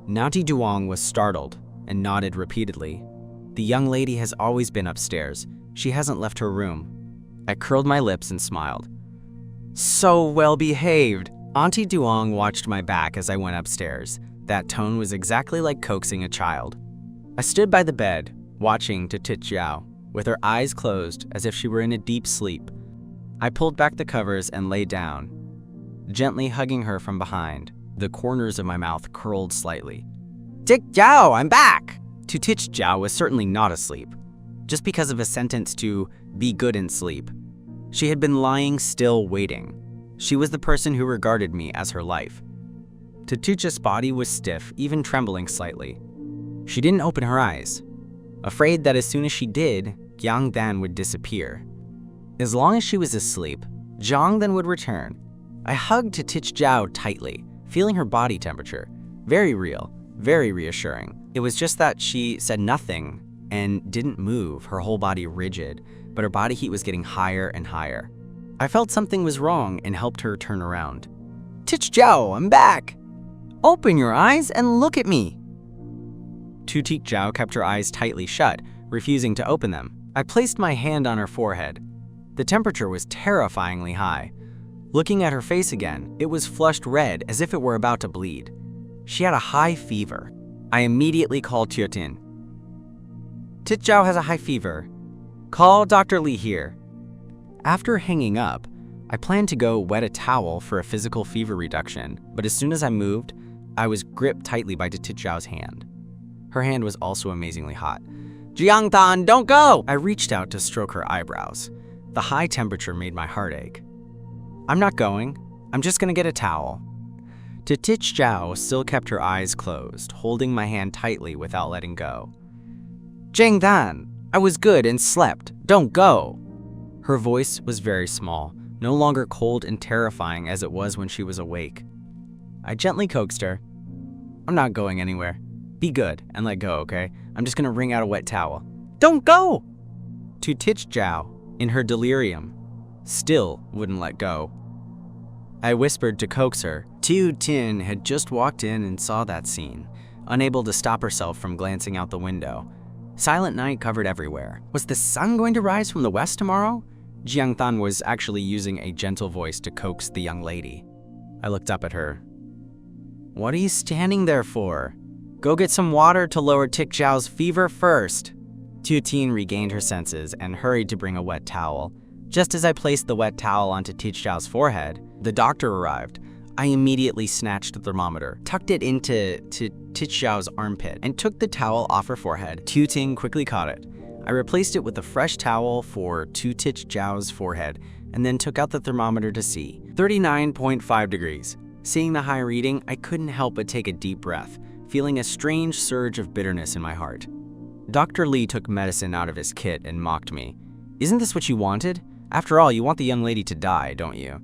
Auntie Duong was startled and nodded repeatedly. The young lady has always been upstairs. She hasn't left her room. I curled my lips and smiled. So well behaved. Auntie Duong watched my back as I went upstairs. That tone was exactly like coaxing a child. I stood by the bed, watching Tichjiao, with her eyes closed as if she were in a deep sleep. I pulled back the covers and lay down, gently hugging her from behind. The corners of my mouth curled slightly. Tichjiao, I'm back! Tichjiao was certainly not asleep, just because of a sentence to be good and sleep. She had been lying still waiting. She was the person who regarded me as her life. Tichjiao's body was stiff, even trembling slightly. She didn't open her eyes, afraid that as soon as she did, Jiang Dan would disappear. As long as she was asleep, Jiang then would return. I hugged Tichjiao tightly, feeling her body temperature. Very real, very reassuring. It was just that she said nothing and didn't move, her whole body rigid, but her body heat was getting higher and higher. I felt something was wrong and helped her turn around. Tichjiao, I'm back! Open your eyes and look at me! Tichjiao kept her eyes tightly shut, refusing to open them. I placed my hand on her forehead. The temperature was terrifyingly high. Looking at her face again, it was flushed red as if it were about to bleed. She had a high fever. I immediately called Tiotin. Tichjiao has a high fever. Call Dr. Li here. After hanging up, I planned to go wet a towel for a physical fever reduction, but as soon as I moved, I was gripped tightly by Tichjiao's hand. Her hand was also amazingly hot. Jiang Dan, don't go! I reached out to stroke her eyebrows. The high temperature made my heart ache. I'm not going. I'm just gonna get a towel. Tichjiao still kept her eyes closed, holding my hand tightly without letting go. Jiang Dan, I was good and slept. Don't go! Her voice was very small, no longer cold and terrifying as it was when she was awake. I gently coaxed her. I'm not going anywhere. Be good and let go, okay? I'm just gonna wring out a wet towel. Don't go! Tichjiao, in her delirium, still wouldn't let go. I whispered to coax her. Tu Tin had just walked in and saw that scene, unable to stop herself from glancing out the window. Silent night covered everywhere. Was the sun going to rise from the west tomorrow? Jiang Dan was actually using a gentle voice to coax the young lady. I looked up at her. What are you standing there for? Go get some water to lower Tichjiao's fever first. Tu Tin regained her senses and hurried to bring a wet towel. Just as I placed the wet towel onto Tichjiao's forehead, the doctor arrived. I immediately snatched the thermometer, tucked it into Tichjiao's armpit, and took the towel off her forehead. Tu Tin quickly caught it. I replaced it with a fresh towel for Tichjiao's forehead, and then took out the thermometer to see. 39.5 degrees. Seeing the high reading, I couldn't help but take a deep breath, feeling a strange surge of bitterness in my heart. Dr. Li took medicine out of his kit and mocked me. Isn't this what you wanted? After all, you want the young lady to die, don't you?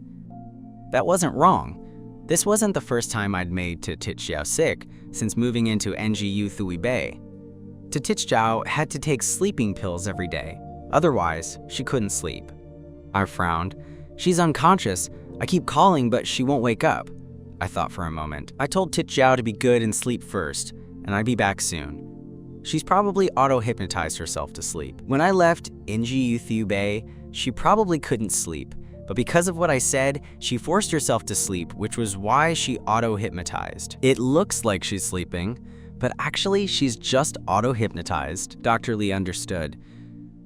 That wasn't wrong. This wasn't the first time I'd made Tichjiao sick since moving into NGU Thui Bei. Tichjiao had to take sleeping pills every day. Otherwise, she couldn't sleep. I frowned. She's unconscious. I keep calling, but she won't wake up. I thought for a moment. I told Tichjiao to be good and sleep first. and I'd be back soon. She's probably auto-hypnotized herself to sleep. When I left Inji Bay, she probably couldn't sleep, but because of what I said, she forced herself to sleep, which was why she auto-hypnotized. It looks like she's sleeping, but actually she's just auto-hypnotized. Dr. Lee understood.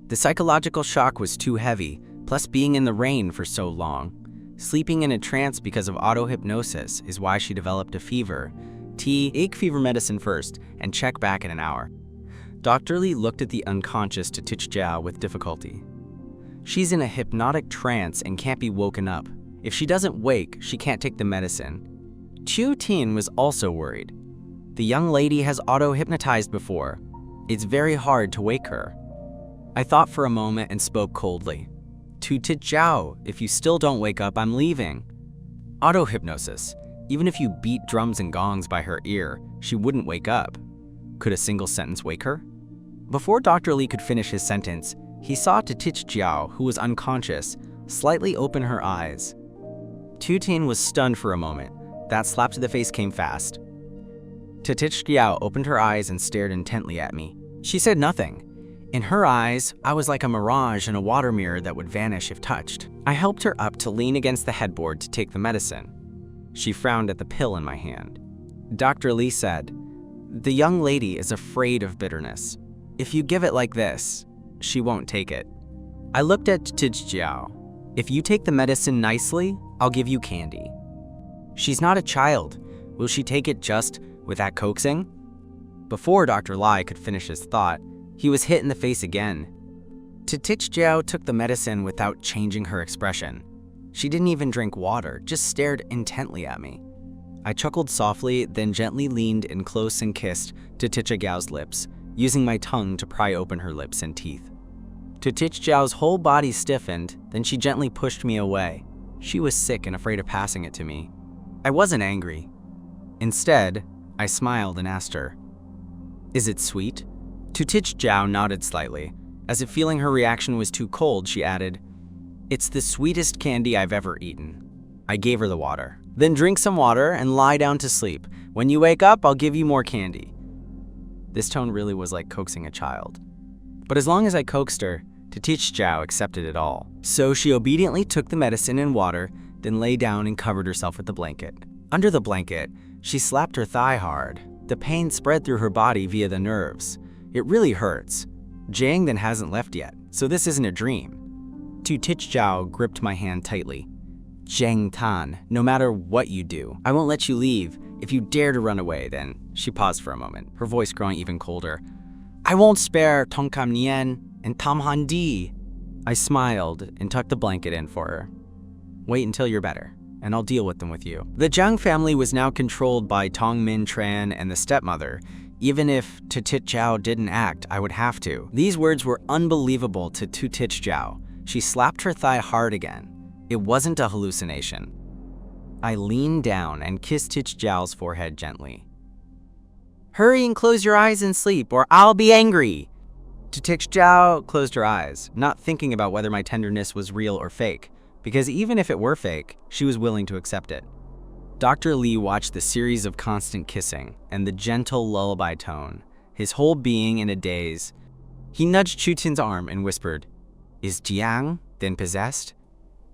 The psychological shock was too heavy, plus being in the rain for so long. Sleeping in a trance because of auto-hypnosis is why she developed a fever. Take fever medicine first and check back in an hour. Dr. Lee looked at the unconscious Tich-Jiao with difficulty. She's in a hypnotic trance and can't be woken up. If she doesn't wake, she can't take the medicine. Chu Tin was also worried. The young lady has auto-hypnotized before. It's very hard to wake her. I thought for a moment and spoke coldly. To Tich-Jiao, if you still don't wake up, I'm leaving. Auto-hypnosis. Even if you beat drums and gongs by her ear, she wouldn't wake up. Could a single sentence wake her? Before Dr. Lee could finish his sentence, he saw Tich-Jiao, who was unconscious, slightly open her eyes. Tu Tin was stunned for a moment. That slap to the face came fast. Tich-Jiao opened her eyes and stared intently at me. She said nothing. In her eyes, I was like a mirage in a water mirror that would vanish if touched. I helped her up to lean against the headboard to take the medicine. She frowned at the pill in my hand. Dr. Lee said, "The young lady is afraid of bitterness. If you give it like this, she won't take it." I looked at Tich-Jiao. "If you take the medicine nicely, I'll give you candy." She's not a child. Will she take it just with that coaxing? Before Dr. Lai could finish his thought, he was hit in the face again. Tich-Jiao took the medicine without changing her expression. She didn't even drink water, just stared intently at me. I chuckled softly, then gently leaned in close and kissed Tich-Jiao's lips, using my tongue to pry open her lips and teeth. Tich-Jiao's whole body stiffened, then she gently pushed me away. She was sick and afraid of passing it to me. I wasn't angry. Instead, I smiled and asked her, "Is it sweet?" Tich-Jiao nodded slightly. As if feeling her reaction was too cold, she added, "It's the sweetest candy I've ever eaten." I gave her the water. "Then drink some water and lie down to sleep. When you wake up, I'll give you more candy." This tone really was like coaxing a child. But as long as I coaxed her, Tich-Jiao accepted it all. So she obediently took the medicine and water, then lay down and covered herself with the blanket. Under the blanket, she slapped her thigh hard. The pain spread through her body via the nerves. It really hurts. Jiang then hasn't left yet, so this isn't a dream. Tich-Jiao gripped my hand tightly. "Jiang Tan, no matter what you do, I won't let you leave. If you dare to run away, then..." She paused for a moment, her voice growing even colder. "I won't spare Tong Kam Nien and Tam Han Di." I smiled and tucked the blanket in for her. "Wait until you're better, and I'll deal with them with you." The Jiang family was now controlled by Tong Min Tran and the stepmother. Even if Tich-Jiao didn't act, I would have to. These words were unbelievable to Tich-Jiao. She slapped her thigh hard again. It wasn't a hallucination. I leaned down and kissed Tich-Jiao's forehead gently. "Hurry and close your eyes and sleep, or I'll be angry." Tich-Jiao closed her eyes, not thinking about whether my tenderness was real or fake, because even if it were fake, she was willing to accept it. Dr. Lee watched the series of constant kissing and the gentle lullaby tone, his whole being in a daze. He nudged Chu Tin's arm and whispered, "Is Jiang then possessed?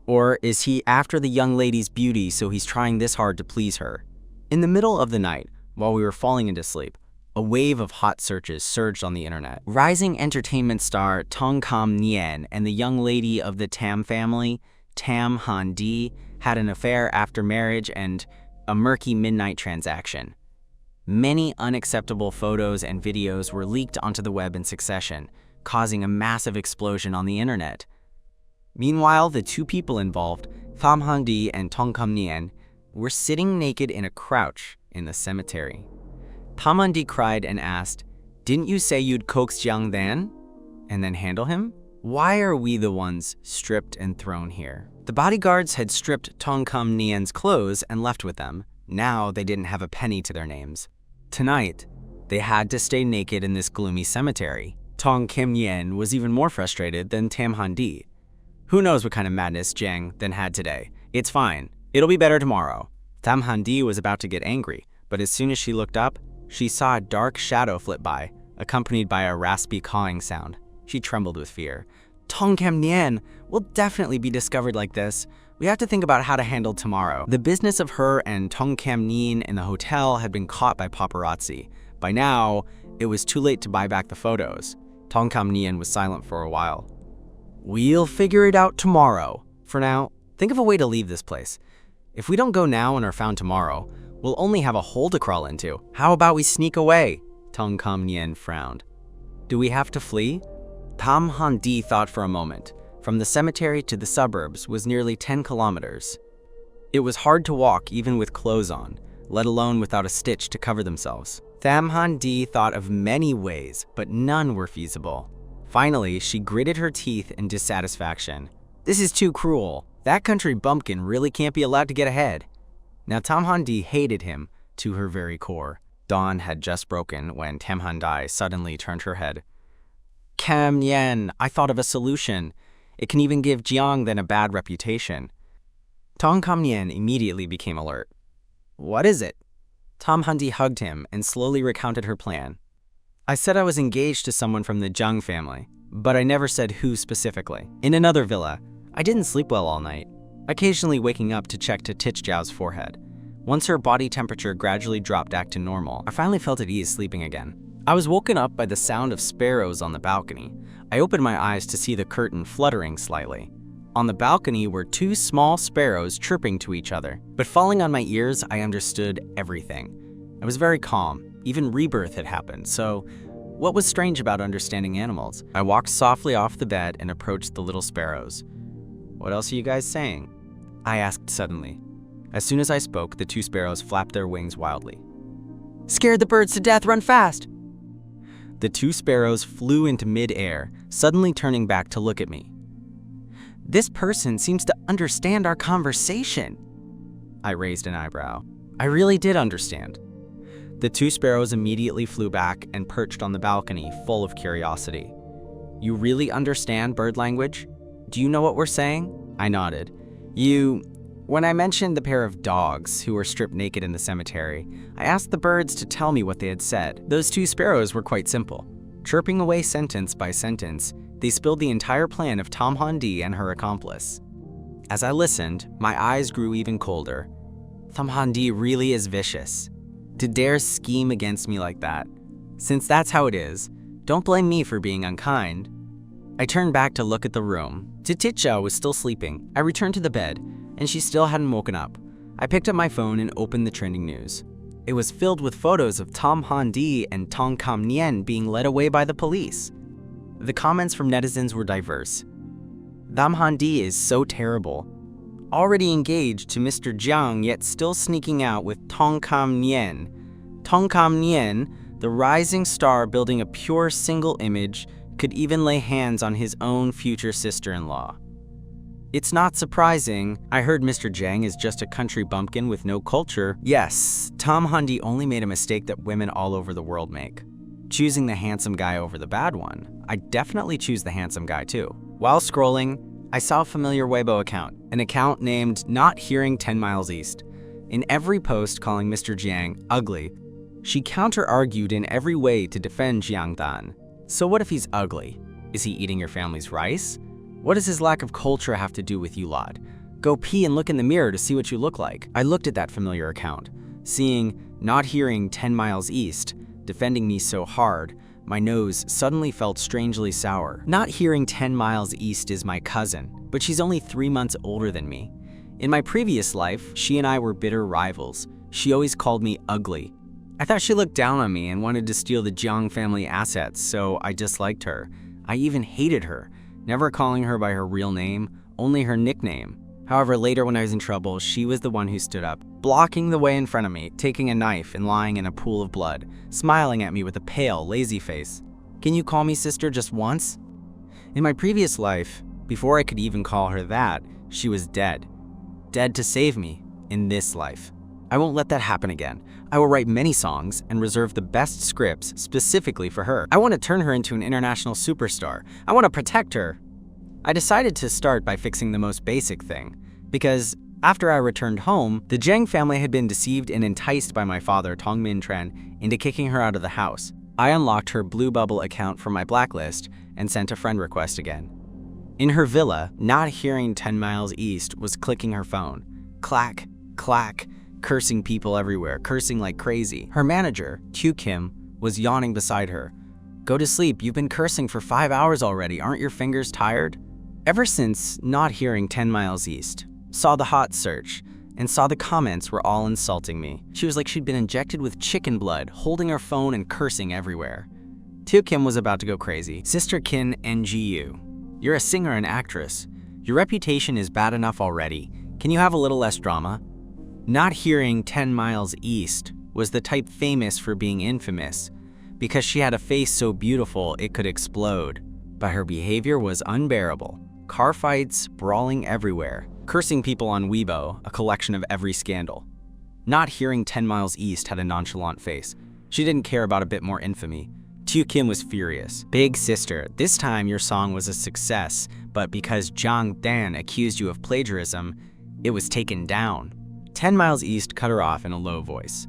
Or is he after the young lady's beauty, so he's trying this hard to please her?" In the middle of the night, while we were falling into sleep, a wave of hot searches surged on the internet. Rising entertainment star Tong Kam Nien and the young lady of the Tam family, Tam Han Di, had an affair after marriage and a murky midnight transaction. Many unacceptable photos and videos were leaked onto the web in succession, causing a massive explosion on the internet. Meanwhile, the two people involved, Tam Han Di and Tong Kam Nien, were sitting naked in a crouch in the cemetery. Tam Han Di cried and asked, "Didn't you say you'd coax Jiang then? And then handle him? Why are we the ones stripped and thrown here?" The bodyguards had stripped Tong Kam Nien's clothes and left with them. Now they didn't have a penny to their names. Tonight, they had to stay naked in this gloomy cemetery. Tong Kam Nien was even more frustrated than Tam Han Di. Who knows what kind of madness Jiang then had today. It's fine. It'll be better tomorrow. Tam Han Di was about to get angry, but as soon as she looked up, she saw a dark shadow flit by, accompanied by a raspy cawing sound. She trembled with fear. Tong Kam Nien will definitely be discovered like this. We have to think about how to handle tomorrow. The business of her and Tong Kam Nien in the hotel had been caught by paparazzi. By now, it was too late to buy back the photos. Tong Kam Nien was silent for a while. We'll figure it out tomorrow. For now, think of a way to leave this place. If we don't go now and are found tomorrow, we'll only have a hole to crawl into. How about we sneak away? Tong Kam Nien frowned. Do we have to flee? Tam Han Di thought for a moment. From the cemetery to the suburbs was nearly 10 kilometers. It was hard to walk even with clothes on, let alone without a stitch to cover themselves. Tham Han Di thought of many ways, but none were feasible. Finally, she gritted her teeth in dissatisfaction. This is too cruel. That country bumpkin really can't be allowed to get ahead. Now Tam Han Di hated him to her very core. Dawn had just broken when Tam Han Di suddenly turned her head. Kam Nien, I thought of a solution. It can even give Jiang then a bad reputation. Tong Kam Nien immediately became alert. What is it? Tam Han Di hugged him and slowly recounted her plan. I said I was engaged to someone from the Zhang family, but I never said who specifically. In another villa, I didn't sleep well all night, occasionally waking up to check to Tichjiao's forehead. Once her body temperature gradually dropped back to normal, I finally felt at ease sleeping again. I was woken up by the sound of sparrows on the balcony. I opened my eyes to see the curtain fluttering slightly. On the balcony were two small sparrows chirping to each other, but falling on my ears, I understood everything. I was very calm. Even rebirth had happened, so what was strange about understanding animals? I walked softly off the bed and approached the little sparrows. What else are you guys saying? I asked suddenly. As soon as I spoke, the two sparrows flapped their wings wildly. Scared the birds to death, run fast! The two sparrows flew into mid-air, suddenly turning back to look at me. This person seems to understand our conversation. I raised an eyebrow. I really did understand. The two sparrows immediately flew back and perched on the balcony, full of curiosity. You really understand bird language? Do you know what we're saying? I nodded. When I mentioned the pair of dogs who were stripped naked in the cemetery, I asked the birds to tell me what they had said. Those two sparrows were quite simple. Chirping away sentence by sentence, they spilled the entire plan of Tam Han Di and her accomplice. As I listened, my eyes grew even colder. Tam Han Di really is vicious. To dare scheme against me like that. Since that's how it is, don't blame me for being unkind. I turned back to look at the room. Tichjiao was still sleeping. I returned to the bed, and she still hadn't woken up. I picked up my phone and opened the trending news. It was filled with photos of Tam Han Di and Tong Kam Nien being led away by the police. The comments from netizens were diverse. Tam Han Di is so terrible. Already engaged to Mr. Jiang, yet still sneaking out with Tong Kam Nien. Tong Kam Nien, the rising star building a pure single image, could even lay hands on his own future sister-in-law. It's not surprising. I heard Mr. Jiang is just a country bumpkin with no culture. Yes, Tam Han Di only made a mistake that women all over the world make. Choosing the handsome guy over the bad one. I definitely choose the handsome guy too. While scrolling, I saw a familiar Weibo account, an account named Not Hearing 10 Miles East. In every post calling Mr. Jiang ugly, she counter-argued in every way to defend Jiang Dan. So what if he's ugly? Is he eating your family's rice? What does his lack of culture have to do with you lot? Go pee and look in the mirror to see what you look like. I looked at that familiar account, seeing Not Hearing 10 Miles East defending me so hard, my nose suddenly felt strangely sour. Not Hearing 10 Miles East is my cousin, but she's only 3 months older than me. In my previous life, she and I were bitter rivals. She always called me ugly. I thought she looked down on me and wanted to steal the Jiang family assets, so I disliked her. I even hated her, never calling her by her real name, only her nickname. However, later when I was in trouble, she was the one who stood up, blocking the way in front of me, taking a knife and lying in a pool of blood, smiling at me with a pale, lazy face. Can you call me sister just once? In my previous life, before I could even call her that, she was dead. Dead to save me in this life. I won't let that happen again. I will write many songs and reserve the best scripts specifically for her. I want to turn her into an international superstar. I want to protect her. I decided to start by fixing the most basic thing, because After I returned home, the Jiang family had been deceived and enticed by my father, Tong Min-tran, into kicking her out of the house. I unlocked her Blue Bubble account from my blacklist and sent a friend request again. In her villa, not hearing 10 miles east was clicking her phone. Clack, clack, cursing people everywhere, cursing like crazy. Her manager, Kyu Kim, was yawning beside her. Go to sleep, you've been cursing for 5 hours already, aren't your fingers tired? Ever since not hearing 10 miles east, saw the hot search, and saw the comments were all insulting me. She was like she'd been injected with chicken blood, holding her phone and cursing everywhere. Kyu Kim was about to go crazy. Sister Kin NGU, you're a singer and actress. Your reputation is bad enough already. Can you have a little less drama? Not hearing 10 miles east was the type famous for being infamous, because she had a face so beautiful it could explode. But her behavior was unbearable. Car fights, brawling everywhere, cursing people on Weibo, a collection of every scandal. Not hearing 10 miles east had a nonchalant face. She didn't care about a bit more infamy. Kyu Kim was furious. Big sister, this time your song was a success, but because Jiang Dan accused you of plagiarism, it was taken down. 10 miles east cut her off in a low voice.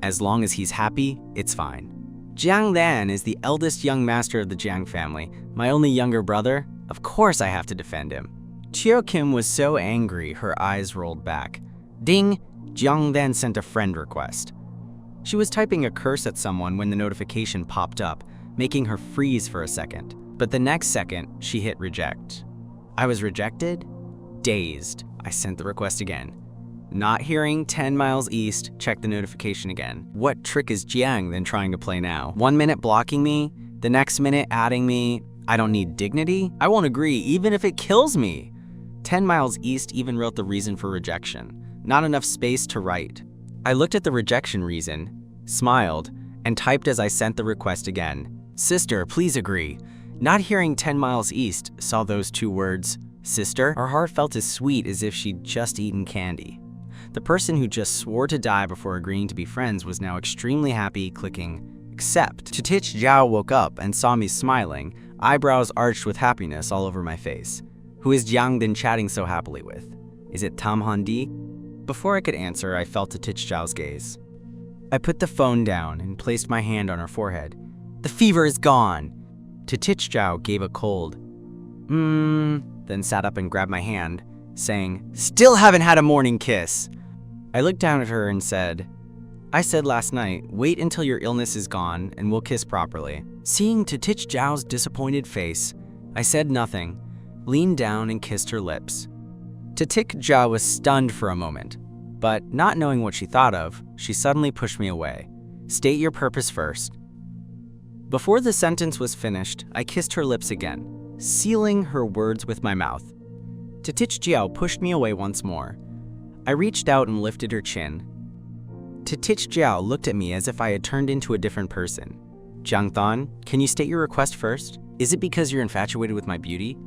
As long as he's happy, it's fine. Jiang Dan is the eldest young master of the Jiang family, my only younger brother. Of course I have to defend him. Kyu Kim was so angry, her eyes rolled back. Ding! Jiang Dan sent a friend request. She was typing a curse at someone when the notification popped up, making her freeze for a second. But the next second, she hit reject. I was rejected? Dazed, I sent the request again. Not hearing 10 miles east, check the notification again. What trick is Jiang then trying to play now? 1 minute blocking me, the next minute adding me. I don't need dignity? I won't agree even if it kills me. 10 miles east even wrote the reason for rejection. Not enough space to write. I looked at the rejection reason, smiled, and typed as I sent the request again. Sister, please agree. Not hearing 10 miles east saw those 2 words, sister. Her heart felt as sweet as if she'd just eaten candy. The person who just swore to die before agreeing to be friends was now extremely happy, clicking accept. Titich Zhao woke up and saw me smiling, eyebrows arched with happiness all over my face. Who is Jiang been chatting so happily with? Is it Tam Han-di? Before I could answer, I felt Titich Zhao's gaze. I put the phone down and placed my hand on her forehead. The fever is gone. Titich Zhao gave a cold, then sat up and grabbed my hand, saying, still haven't had a morning kiss. I looked down at her and said, I said last night, wait until your illness is gone and we'll kiss properly. Seeing Titich Zhao's disappointed face, I said nothing, leaned down and kissed her lips. Titich Zhao was stunned for a moment, but not knowing what she thought of, she suddenly pushed me away. State your purpose first. Before the sentence was finished, I kissed her lips again, sealing her words with my mouth. Titich Zhao pushed me away once more. I reached out and lifted her chin. Titich Zhao looked at me as if I had turned into a different person. Jiang Dan, can you state your request first? Is it because you're infatuated with my beauty?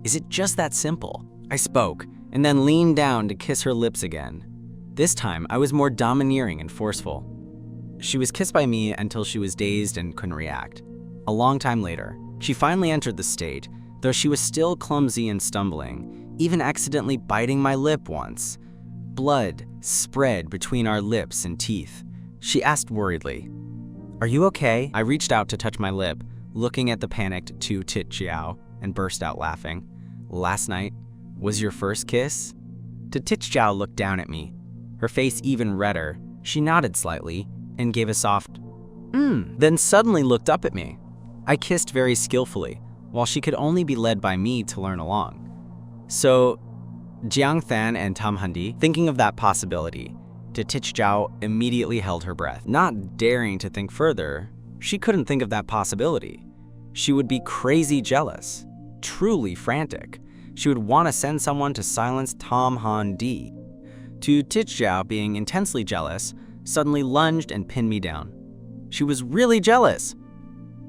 Is it just that simple? I spoke, and then leaned down to kiss her lips again. This time, I was more domineering and forceful. She was kissed by me until she was dazed and couldn't react. A long time later, she finally entered the state, though she was still clumsy and stumbling, even accidentally biting my lip once. Blood spread between our lips and teeth. She asked worriedly, "Are you okay?" I reached out to touch my lip, looking at the panicked Titich Zhao, and burst out laughing. Last night was your first kiss? Titich Zhao looked down at me, her face even redder. She nodded slightly and gave a soft, then suddenly looked up at me. I kissed very skillfully, while she could only be led by me to learn along. So, Jiang Dan and Tam Han-di, thinking of that possibility, Titich Zhao immediately held her breath. Not daring to think further, she couldn't think of that possibility. She would be crazy jealous, truly frantic. She would want to send someone to silence Tam Han-di. Titich Zhao, being intensely jealous, suddenly lunged and pinned me down. She was really jealous.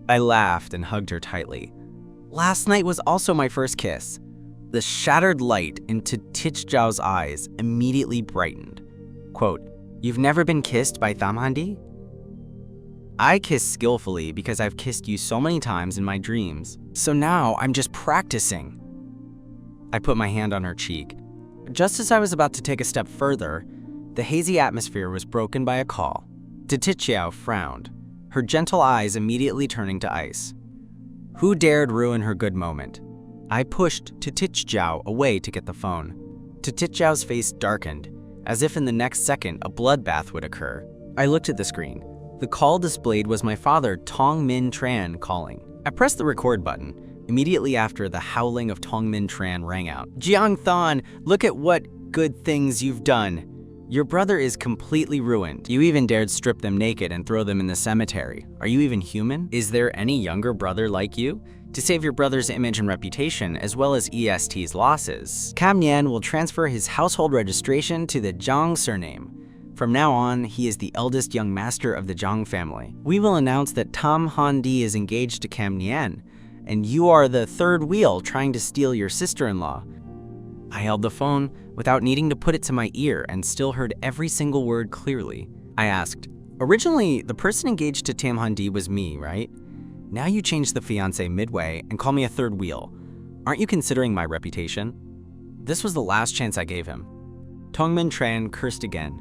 I laughed and hugged her tightly. Last night was also my first kiss. The shattered light in Titich Zhao's eyes immediately brightened. Quote, "You've never been kissed by Tam Han-di?" I kiss skillfully because I've kissed you so many times in my dreams. So now I'm just practicing. I put my hand on her cheek. Just as I was about to take a step further, the hazy atmosphere was broken by a call. Titichiao frowned, her gentle eyes immediately turning to ice. Who dared ruin her good moment? I pushed Titichiao away to get the phone. Titichiao's face darkened, as if in the next second a bloodbath would occur. I looked at the screen. The call displayed was my father, Tong Min Tran, calling. I pressed the record button. Immediately after, the howling of Tong Min Tran rang out. Jiang Than, look at what good things you've done. Your brother is completely ruined. You even dared strip them naked and throw them in the cemetery. Are you even human? Is there any younger brother like you? To save your brother's image and reputation, as well as EST's losses, Kam Nian will transfer his household registration to the Zhang surname. From now on, he is the eldest young master of the Zhang family. We will announce that Tam Han-di is engaged to Kam Nian, and you are the third wheel trying to steal your sister-in-law. I held the phone without needing to put it to my ear and still heard every single word clearly. I asked, originally, the person engaged to Tam Han-di was me, right? Now you changed the fiancé midway and call me a third wheel. Aren't you considering my reputation? This was the last chance I gave him. Tong Min Tran cursed again.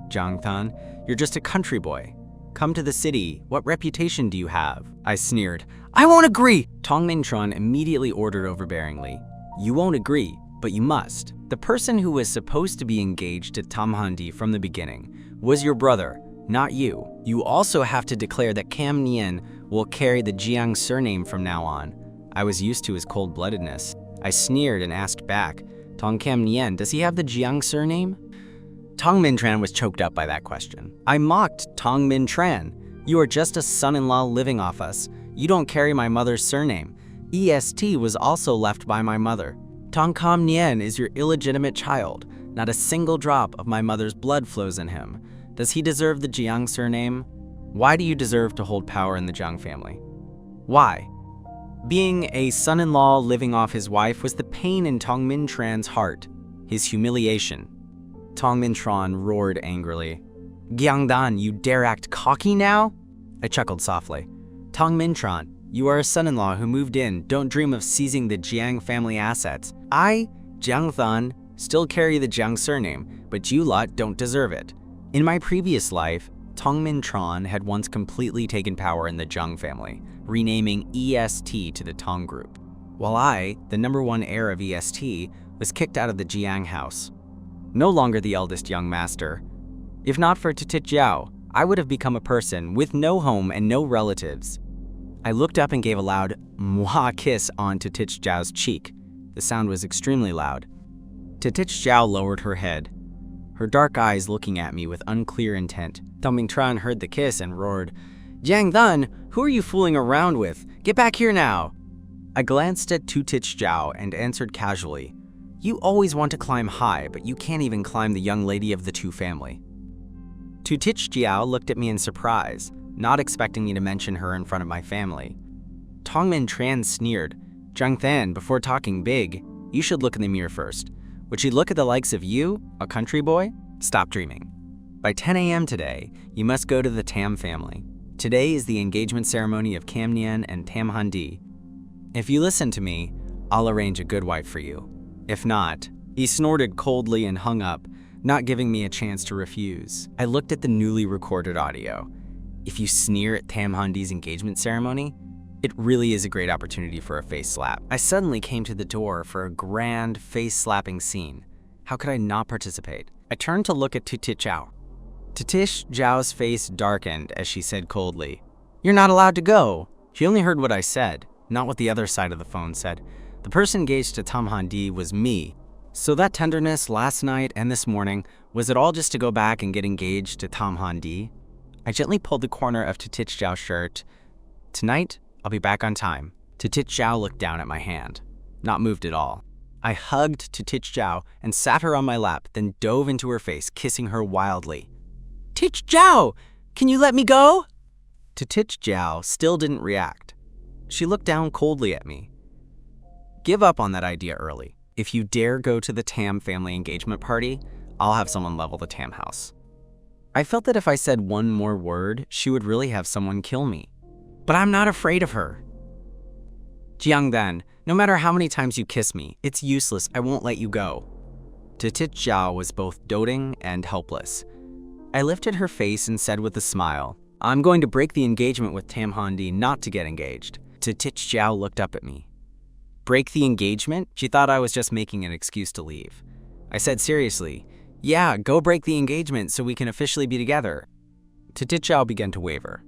Jiang Than, you're just a country boy. Come to the city. What reputation do you have? I sneered. I won't agree! Tong Min Tran immediately ordered overbearingly. You won't agree, but you must. The person who was supposed to be engaged to Tam Han-di from the beginning was your brother, not you. You also have to declare that Kam Nian will carry the Jiang surname from now on. I was used to his cold-bloodedness. I sneered and asked back, Tong Kam Nian, does he have the Jiang surname? Tong Min Tran was choked up by that question. I mocked Tong Min Tran. You are just a son-in-law living off us. You don't carry my mother's surname. EST was also left by my mother. Tong Kam Nian is your illegitimate child. Not a single drop of my mother's blood flows in him. Does he deserve the Jiang surname? Why do you deserve to hold power in the Jiang family? Why? Being a son-in-law living off his wife was the pain in Tong Min Tran's heart, his humiliation. Tong Min Tran roared angrily. Jiang Dan, you dare act cocky now? I chuckled softly. Tong Min Tran, you are a son-in-law who moved in. Don't dream of seizing the Jiang family assets. I, Jiang Than, still carry the Jiang surname, but you lot don't deserve it. In my previous life, Tong Min Tran had once completely taken power in the Jiang family, renaming EST to the Tong Group, while I, the #1 heir of EST, was kicked out of the Jiang house. No longer the eldest young master. If not for Titichiao, I would have become a person with no home and no relatives. I looked up and gave a loud mwah kiss on Titichiao's cheek. The sound was extremely loud. Titichiao lowered her head, her dark eyes looking at me with unclear intent. Tong Min Tran heard the kiss and roared, Jiang Dan, who are you fooling around with? Get back here now! I glanced at Titichiao and answered casually, you always want to climb high, but you can't even climb the young lady of the two family. Titichiao looked at me in surprise, not expecting me to mention her in front of my family. Tong Min Tran sneered, Jiang Than, before talking big, you should look in the mirror first. Would she look at the likes of you, a country boy? Stop dreaming. By 10 a.m. today, you must go to the Tam family. Today is the engagement ceremony of Kam Nian and Tam Han-di. If you listen to me, I'll arrange a good wife for you. If not, he snorted coldly and hung up, not giving me a chance to refuse. I looked at the newly recorded audio. If you sneer at Tam Han-di's engagement ceremony, it really is a great opportunity for a face slap. I suddenly came to the door for a grand face-slapping scene. How could I not participate? I turned to look at Titichiao. Titichiao's face darkened as she said coldly, You're not allowed to go. She only heard what I said, not what the other side of the phone said. The person engaged to Tam Han-di was me. So that tenderness last night and this morning, was it all just to go back and get engaged to Tam Han-di? I gently pulled the corner of Titichiao's shirt. Tonight, I'll be back on time. Titichiao looked down at my hand, not moved at all. I hugged Titichiao and sat her on my lap, then dove into her face, kissing her wildly. Titichiao, can you let me go? Titichiao still didn't react. She looked down coldly at me. Give up on that idea early. If you dare go to the Tam family engagement party, I'll have someone level the Tam house. I felt that if I said one more word, she would really have someone kill me. But I'm not afraid of her. Jiang Dan, no matter how many times you kiss me, it's useless. I won't let you go. Titit Zhao was both doting and helpless. I lifted her face and said with a smile, "I'm going to break the engagement with Tam Handi not to get engaged." Titit Zhao looked up at me. Break the engagement? She thought I was just making an excuse to leave. I said seriously, "Yeah, go break the engagement so we can officially be together." Titit Zhao began to waver.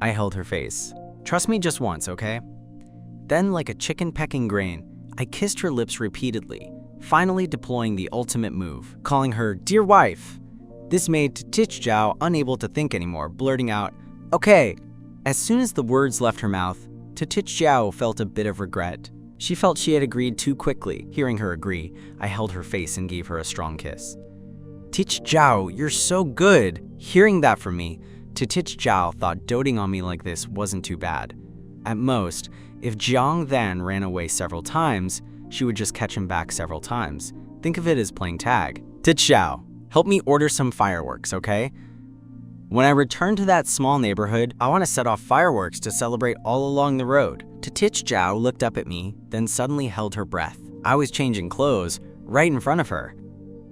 I held her face. "Trust me just once, okay?" Then, like a chicken pecking grain, I kissed her lips repeatedly, finally deploying the ultimate move, calling her "dear wife." This made Titit Zhao unable to think anymore, blurting out, "Okay." As soon as the words left her mouth, Titit Zhao felt a bit of regret. She felt she had agreed too quickly. Hearing her agree, I held her face and gave her a strong kiss. "Titit Zhao, you're so good." Hearing that from me, Titit Zhao thought doting on me like this wasn't too bad. At most, if Jiang then ran away several times, she would just catch him back several times. Think of it as playing tag. "Titit Zhao, help me order some fireworks, okay? When I return to that small neighborhood, I want to set off fireworks to celebrate all along the road." Titit Zhao looked up at me, then suddenly held her breath. I was changing clothes right in front of her.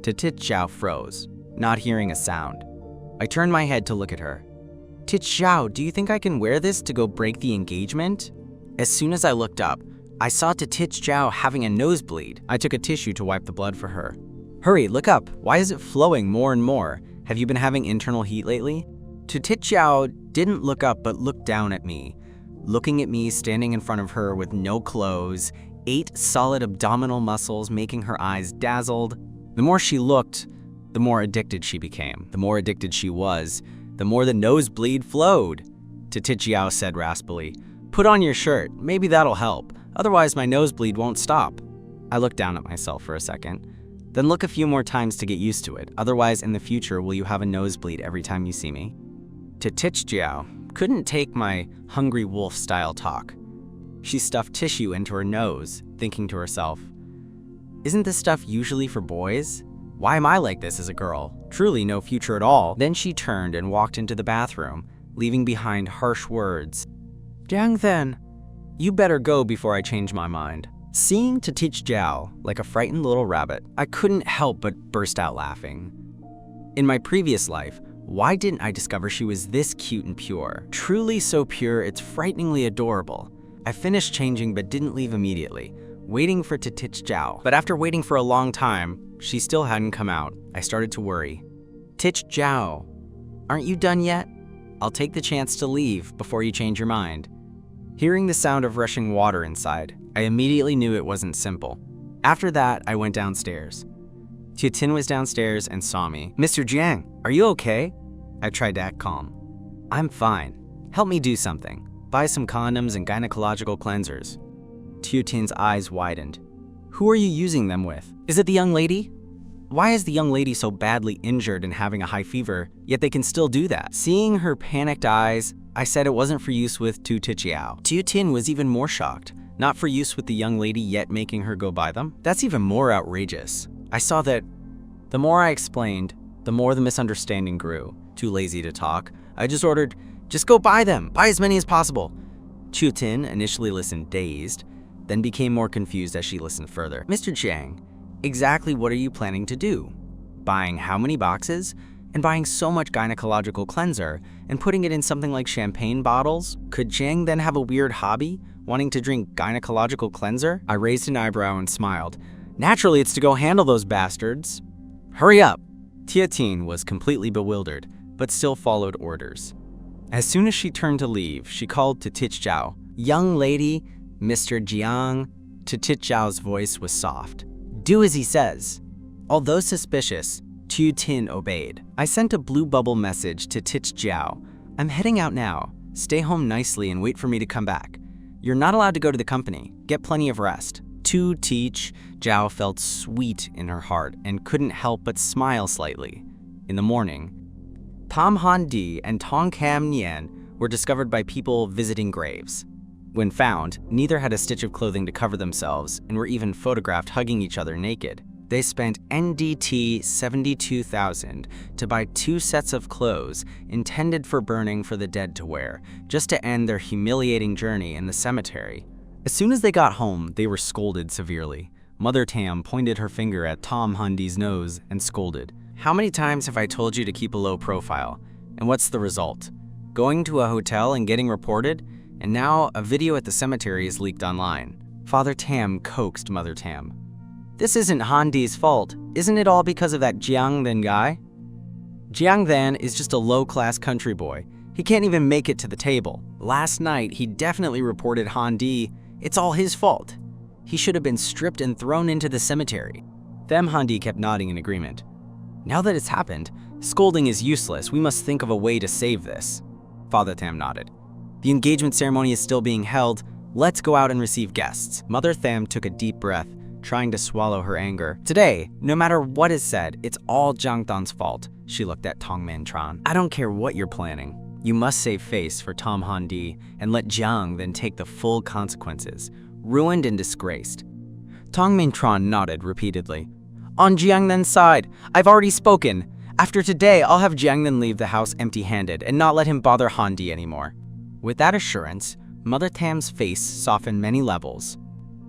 Titit Zhao froze, not hearing a sound. I turned my head to look at her. "Titit Zhao, do you think I can wear this to go break the engagement?" As soon as I looked up, I saw Titit Zhao having a nosebleed. I took a tissue to wipe the blood for her. "Hurry, look up. Why is it flowing more and more? Have you been having internal heat lately?" Titit Zhao didn't look up but looked down at me, looking at me standing in front of her with no clothes, 8 solid abdominal muscles making her eyes dazzled. The more she looked, the more addicted she became. The more addicted she was, the more the nosebleed flowed. Titit Zhao said raspily, "Put on your shirt, maybe that'll help. Otherwise my nosebleed won't stop." I looked down at myself for a second. "Then look a few more times to get used to it. Otherwise in the future will you have a nosebleed every time you see me?" Titit Zhao couldn't take my hungry wolf style talk. She stuffed tissue into her nose, thinking to herself, "Isn't this stuff usually for boys? Why am I like this as a girl? Truly no future at all." Then she turned and walked into the bathroom, leaving behind harsh words. "Jiang then, you better go before I change my mind." Seeing Titit Zhao like a frightened little rabbit, I couldn't help but burst out laughing. In my previous life, why didn't I discover she was this cute and pure? Truly so pure, it's frighteningly adorable. I finished changing but didn't leave immediately, waiting for Titit Zhao. But after waiting for a long time, she still hadn't come out. I started to worry. "Titit Zhao, aren't you done yet? I'll take the chance to leave before you change your mind." Hearing the sound of rushing water inside, I immediately knew it wasn't simple. After that, I went downstairs. Tiutin was downstairs and saw me. "Mr. Jiang, are you okay?" I tried to act calm. "I'm fine. Help me do something. Buy some condoms and gynecological cleansers." Tiutin's eyes widened. "Who are you using them with? Is it the young lady? Why is the young lady so badly injured and having a high fever, yet they can still do that?" Seeing her panicked eyes, I said it wasn't for use with Titit Zhao. Tiutin was even more shocked. Not for use with the young lady, yet making her go buy them? That's even more outrageous. I saw that the more I explained, the more the misunderstanding grew. Too lazy to talk, I just ordered, "Just go buy them, buy as many as possible." Tiutin initially listened dazed, then became more confused as she listened further. "Mr. Jiang, exactly what are you planning to do? Buying how many boxes? And buying so much gynecological cleanser and putting it in something like champagne bottles? Could Jiang then have a weird hobby, wanting to drink gynecological cleanser?" I raised an eyebrow and smiled. "Naturally, it's to go handle those bastards. Hurry up." Tiutin was completely bewildered, but still followed orders. As soon as she turned to leave, she called Titit Zhao. "Young lady, Mr. Jiang." Titit Zhao's voice was soft. "Do as he says." Although suspicious, Tiutin obeyed. I sent a blue bubble message to Titit Zhao. "I'm heading out now. Stay home nicely and wait for me to come back. You're not allowed to go to the company. Get plenty of rest." To Titit Zhao felt sweet in her heart and couldn't help but smile slightly. In the morning, Tam Handi and Tong Cam Nian were discovered by people visiting graves. When found, neither had a stitch of clothing to cover themselves and were even photographed hugging each other naked. They spent NDT 72,000 to buy 2 sets of clothes intended for burning for the dead to wear, just to end their humiliating journey in the cemetery. As soon as they got home, they were scolded severely. Mother Tam pointed her finger at Tom Handi's nose and scolded. How many times have I told you to keep a low profile? And what's the result? Going to a hotel and getting reported? And now a video at the cemetery is leaked online. Father Tam coaxed Mother Tam. This isn't Handi's fault. Isn't it all because of that Jiang Then guy? Jiang Then is just a low-class country boy. He can't even make it to the table. Last night, he definitely reported Handi. It's all his fault. He should have been stripped and thrown into the cemetery. Them Handi kept nodding in agreement. Now that it's happened, scolding is useless. We must think of a way to save this. Father Tam nodded. The engagement ceremony is still being held. Let's go out and receive guests. Mother Tam took a deep breath, trying to swallow her anger. Today, no matter what is said, it's all Jiang Dan's fault. She looked at Tong Mintran. I don't care what you're planning. You must save face for Tom Handi and let Jiang then take the full consequences. Ruined and disgraced. Tong Mintran nodded repeatedly. On Jiang Then's side, I've already spoken. After today, I'll have Jiang Then leave the house empty-handed and not let him bother Handi anymore. With that assurance, Mother Tam's face softened many levels.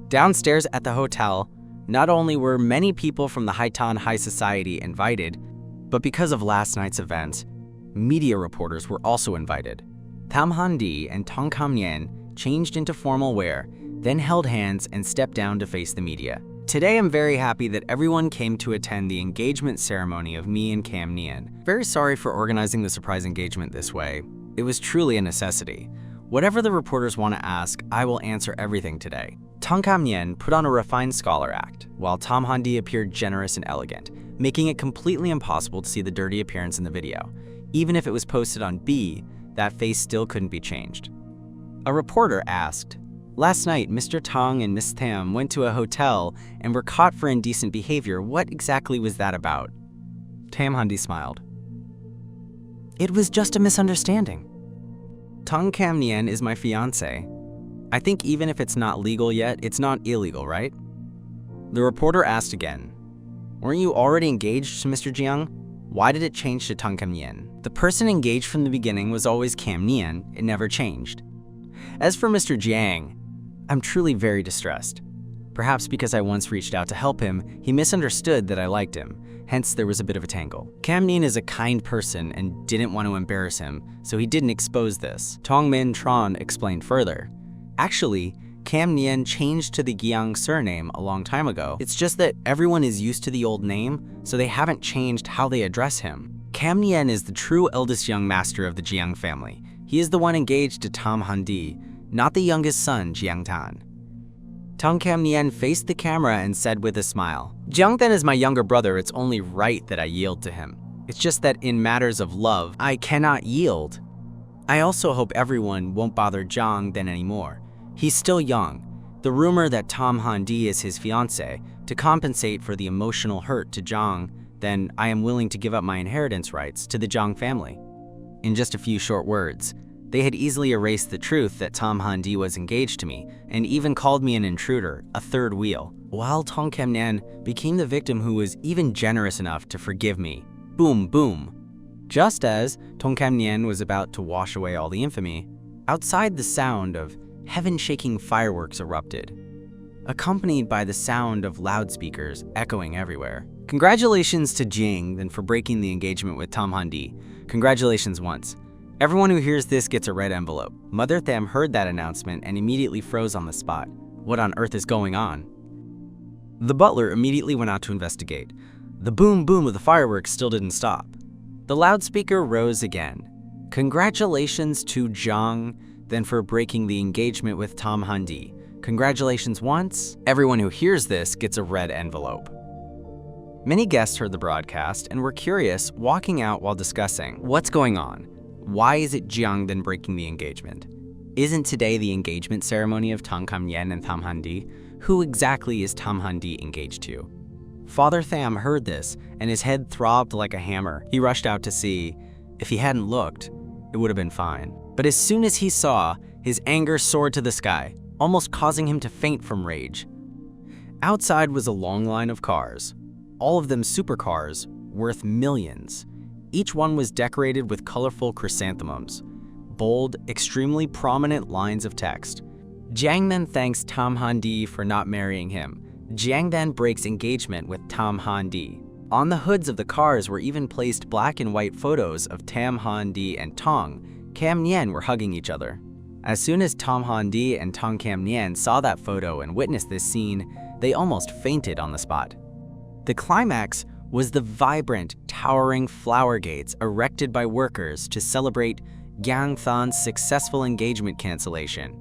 Downstairs at the hotel, not only were many people from the Haitan High Society invited, but because of last night's events, media reporters were also invited. Tam Handi and Tong Kamnien changed into formal wear, then held hands and stepped down to face the media. Today I'm very happy that everyone came to attend the engagement ceremony of me and Kam Nien. Very sorry for organizing the surprise engagement this way. It was truly a necessity. Whatever the reporters want to ask, I will answer everything today. Tong Kam Nien put on a refined scholar act, while Tom Handi appeared generous and elegant, making it completely impossible to see the dirty appearance in the video. Even if it was posted on B, that face still couldn't be changed. A reporter asked, last night, Mr. Tong and Miss Tam went to a hotel and were caught for indecent behavior. What exactly was that about? Tam Handi smiled. It was just a misunderstanding. Tong Kam Nien is my fiancé. I think even if it's not legal yet, it's not illegal, right? The reporter asked again, weren't you already engaged to Mr. Jiang? Why did it change to Tong Kam Nien? The person engaged from the beginning was always Kam Nien. It never changed. As for Mr. Jiang, I'm truly very distressed. Perhaps because I once reached out to help him, he misunderstood that I liked him. Hence, there was a bit of a tangle. Kam Nien is a kind person and didn't want to embarrass him, so he didn't expose this. Tong Mintran explained further. Actually, Kam Nien changed to the Giang surname a long time ago. It's just that everyone is used to the old name, so they haven't changed how they address him. Kam Nien is the true eldest young master of the Jiang family. He is the one engaged to Tom Handi, not the youngest son, Jiang Tan. Tong Kam Nien faced the camera and said with a smile, Jiang Then is my younger brother. It's only right that I yield to him. It's just that in matters of love, I cannot yield. I also hope everyone won't bother Jiang Then anymore. He's still young. The rumor that Tom Handi is his fiancé, to compensate for the emotional hurt to Jiang, then I am willing to give up my inheritance rights to the Jiang family. In just a few short words, they had easily erased the truth that Tom Handi was engaged to me, and even called me an intruder, a third wheel, while Tong Kam Nien became the victim who was even generous enough to forgive me. Boom, boom. Just as Tong Kam Nien was about to wash away all the infamy, outside the sound of heaven-shaking fireworks erupted, accompanied by the sound of loudspeakers echoing everywhere. Congratulations to Jiang Then for breaking the engagement with Tom Handi. Congratulations once. Everyone who hears this gets a red envelope. Mother Tam heard that announcement and immediately froze on the spot. What on earth is going on? The butler immediately went out to investigate. The boom boom of the fireworks still didn't stop. The loudspeaker rose again. Congratulations to Jiang Then for breaking the engagement with Tom Handi. Congratulations once. Everyone who hears this gets a red envelope. Many guests heard the broadcast and were curious, walking out while discussing, what's going on? Why is it Jiang Then breaking the engagement? Isn't today the engagement ceremony of Tong Kam Nien and Tom Handi? Who exactly is Tom Handi engaged to? Father Tham heard this, and his head throbbed like a hammer. He rushed out to see. If he hadn't looked, it would have been fine. But as soon as he saw, his anger soared to the sky, almost causing him to faint from rage. Outside was a long line of cars, all of them supercars, worth millions. Each one was decorated with colorful chrysanthemums, bold, extremely prominent lines of text. Jiang Then thanks Tom Handi for not marrying him. Jiang then breaks engagement with Tam Han-di. On the hoods of the cars were even placed black and white photos of Tam Han-di and Tong Cam Nien were hugging each other. As soon as Tam Han-di and Tong Cam Nien saw that photo and witnessed this scene, they almost fainted on the spot. The climax was the vibrant, towering flower gates erected by workers to celebrate Gyang Than's successful engagement cancellation.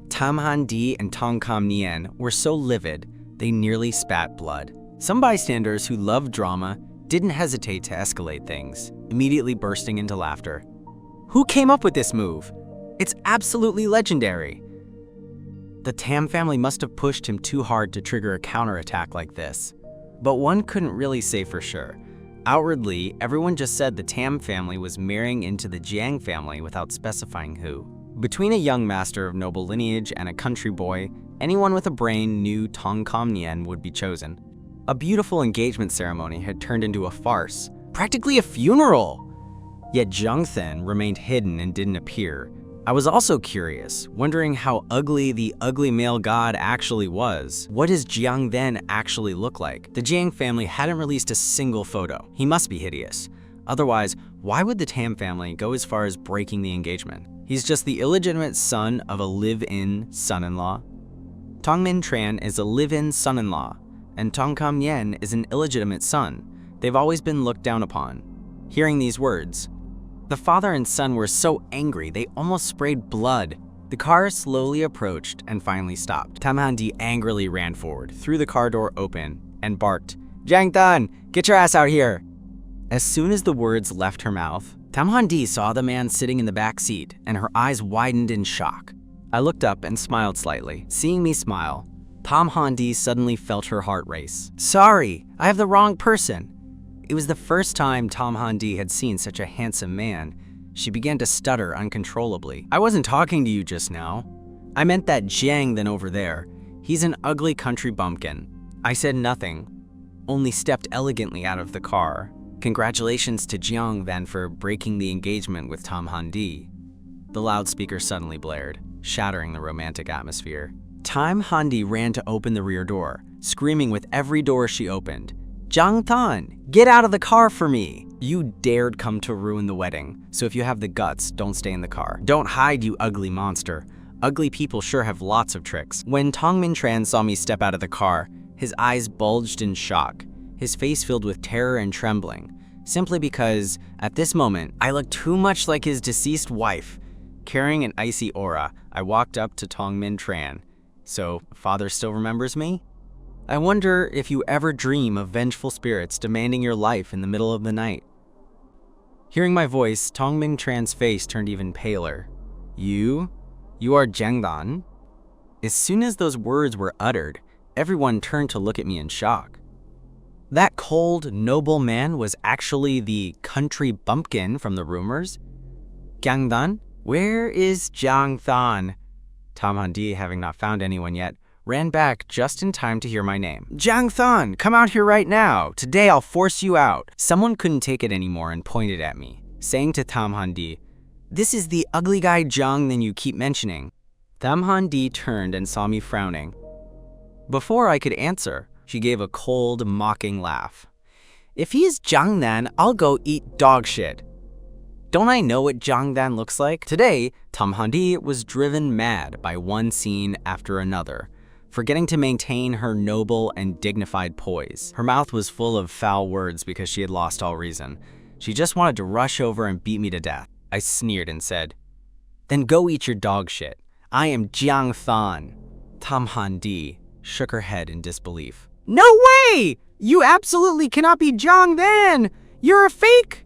Tam Han-di and Tong Cam Nien were so livid, they nearly spat blood. Some bystanders who loved drama didn't hesitate to escalate things, immediately bursting into laughter. Who came up with this move? It's absolutely legendary. The Tam family must have pushed him too hard to trigger a counterattack like this. But one couldn't really say for sure. Outwardly, everyone just said the Tam family was marrying into the Jiang family without specifying who. Between a young master of noble lineage and a country boy, anyone with a brain knew Tong Cam Nien would be chosen. A beautiful engagement ceremony had turned into a farce, practically a funeral. Yet Jiang Than remained hidden and didn't appear. I was also curious, wondering how ugly the ugly male god actually was. What does Jiang Than actually look like? The Jiang family hadn't released a single photo. He must be hideous. Otherwise, why would the Tam family go as far as breaking the engagement? He's just the illegitimate son of a live-in son-in-law. Tong Min Tran is a live-in son-in-law, and Tong Cam Nien is an illegitimate son. They've always been looked down upon. Hearing these words, the father and son were so angry they almost sprayed blood. The car slowly approached and finally stopped. Tam Han-di angrily ran forward, threw the car door open, and barked, "Jiang Than, get your ass out here!" As soon as the words left her mouth, Tam Han-di saw the man sitting in the back seat, and her eyes widened in shock. I looked up and smiled slightly. Seeing me smile, Tam Han-di suddenly felt her heart race. "Sorry, I have the wrong person." It was the first time Tam Han-di had seen such a handsome man. She began to stutter uncontrollably. "I wasn't talking to you just now. I meant that Jiang Than over there. He's an ugly country bumpkin." I said nothing, only stepped elegantly out of the car. Congratulations to Jiang Than for breaking the engagement with Tam Han-di. The loudspeaker suddenly blared, shattering the romantic atmosphere. Tam Han-di ran to open the rear door, screaming with every door she opened, "Jiang Than, get out of the car for me! You dared come to ruin the wedding, so if you have the guts, don't stay in the car. Don't hide, you ugly monster. Ugly people sure have lots of tricks." When Tong Min Tran saw me step out of the car, his eyes bulged in shock, his face filled with terror and trembling, simply because, at this moment, I looked too much like his deceased wife. Carrying an icy aura, I walked up to Tong Min Tran. "So, father still remembers me? I wonder if you ever dream of vengeful spirits demanding your life in the middle of the night." Hearing my voice, Tong Min Tran's face turned even paler. You are Jiang Than?" As soon as those words were uttered, everyone turned to look at me in shock. That cold, noble man was actually the country bumpkin from the rumors? Jiang Than? Where is Jiang Than? Tam Han-di, having not found anyone yet, ran back just in time to hear my name. "Jiang Than, come out here right now. Today I'll force you out." Someone couldn't take it anymore and pointed at me, saying to Tam Han-di, "This is the ugly guy Jiang Than you keep mentioning." Tam Han-di turned and saw me frowning. Before I could answer, she gave a cold, mocking laugh. "If he is Jiang Than, I'll go eat dog shit. Don't I know what Jiang Than looks like?" Today, Tam Han-di was driven mad by one scene after another, forgetting to maintain her noble and dignified poise. Her mouth was full of foul words because she had lost all reason. She just wanted to rush over and beat me to death. I sneered and said, "Then go eat your dog shit. I am Jiang Than." Tam Han-di shook her head in disbelief. "No way! You absolutely cannot be Jiang Than! You're a fake!"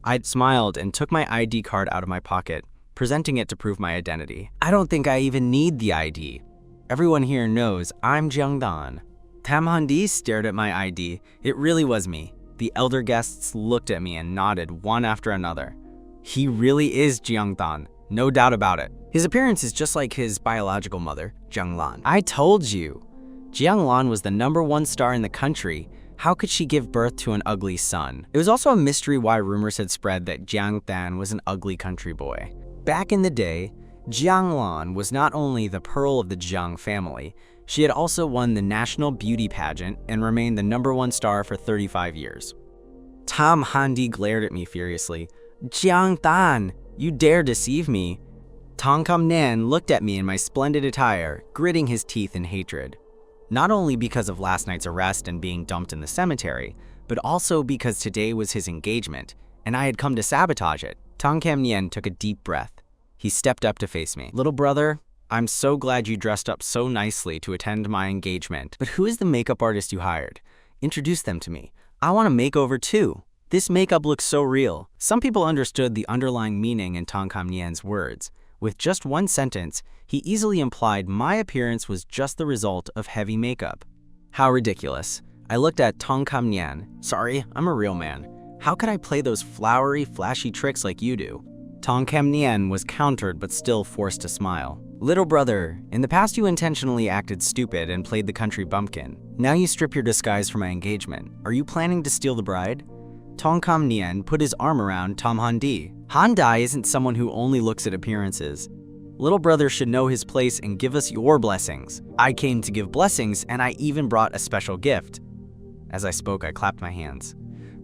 I smiled and took my ID card out of my pocket, presenting it to prove my identity. I don't think I even need the ID. Everyone here knows I'm Jiang Than. Tam Han-di stared at my ID. It really was me. The elder guests looked at me and nodded one after another. He really is Jiang Than, no doubt about it. His appearance is just like his biological mother, Jiang Lan. I told you. Jiang Lan was the #1 star in the country. How could she give birth to an ugly son? It was also a mystery why rumors had spread that Jiang Than was an ugly country boy. Back in the day, Jiang Lan was not only the pearl of the Jiang family, She had also won the national beauty pageant and remained the #1 star for 35 years. Tam Handi glared at me furiously. "Jiang Dan, you dare deceive me." Tong Kam Nien looked at me in my splendid attire, gritting his teeth in hatred. Not only because of last night's arrest and being dumped in the cemetery, but also because today was his engagement, and I had come to sabotage it. Tong Kam Nien took a deep breath. He stepped up to face me. "Little brother, I'm so glad you dressed up so nicely to attend my engagement, but who is the makeup artist you hired? Introduce them to me. I want a makeover too. This makeup looks so real." Some people understood the underlying meaning in Tong Kam Nien's words. With just one sentence, he easily implied my appearance was just the result of heavy makeup. How ridiculous. I looked at Tong Kam Nien. "Sorry, I'm a real man. How could I play those flowery, flashy tricks like you do?" Tong Kam Nien was countered but still forced to smile. "Little brother, in the past you intentionally acted stupid and played the country bumpkin. Now you strip your disguise for my engagement. Are you planning to steal the bride?" Tong Kam Nien put his arm around Tam Handi. "Han Dai isn't someone who only looks at appearances. Little brother should know his place and give us your blessings. I came to give blessings, and I even brought a special gift." As I spoke, I clapped my hands.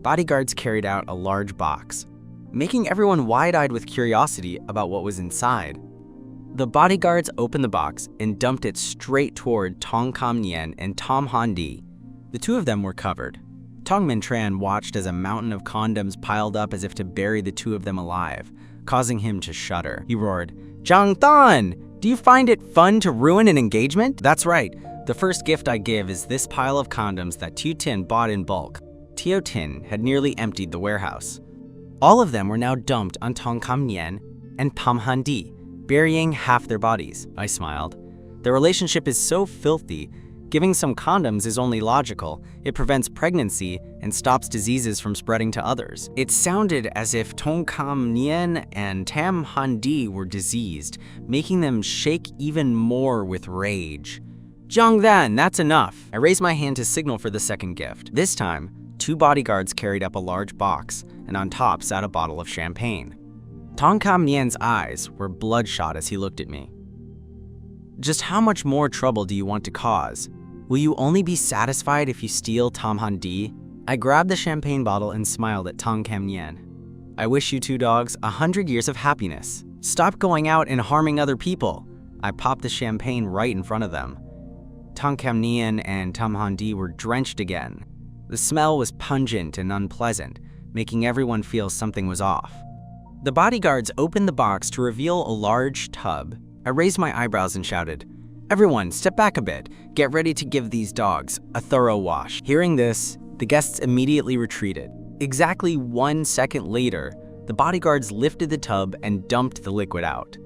Bodyguards carried out a large box, making everyone wide-eyed with curiosity about what was inside. The bodyguards opened the box and dumped it straight toward Tong Kam Nien and Tam Handi. The two of them were covered. Tong Min Tran watched as a mountain of condoms piled up as if to bury the two of them alive, causing him to shudder. He roared, "Jiang Dan, do you find it fun to ruin an engagement?" "That's right. The first gift I give is this pile of condoms that Tio Tin bought in bulk." Tio Tin had nearly emptied the warehouse. All of them were now dumped on Tong Kam Nien and Tam Handi, burying half their bodies. I smiled. Their relationship is so filthy. Giving some condoms is only logical. It prevents pregnancy and stops diseases from spreading to others. It sounded as if Tong Kam Nien and Tam Handi were diseased, making them shake even more with rage. "Jiang Dan, that's enough." I raised my hand to signal for the second gift. This time, 2 bodyguards carried up a large box, and on top sat a bottle of champagne. Tong Kam Nien's eyes were bloodshot as he looked at me. "Just how much more trouble do you want to cause? Will you only be satisfied if you steal Tam Handi?" I grabbed the champagne bottle and smiled at Tong Kam Nien. "I wish you two dogs 100 years of happiness. Stop going out and harming other people." I popped the champagne right in front of them. Tong Kam Nien and Tam Handi were drenched again. The smell was pungent and unpleasant, making everyone feel something was off. The bodyguards opened the box to reveal a large tub. I raised my eyebrows and shouted, "Everyone, step back a bit. Get ready to give these dogs a thorough wash." Hearing this, the guests immediately retreated. Exactly 1 second later, the bodyguards lifted the tub and dumped the liquid out.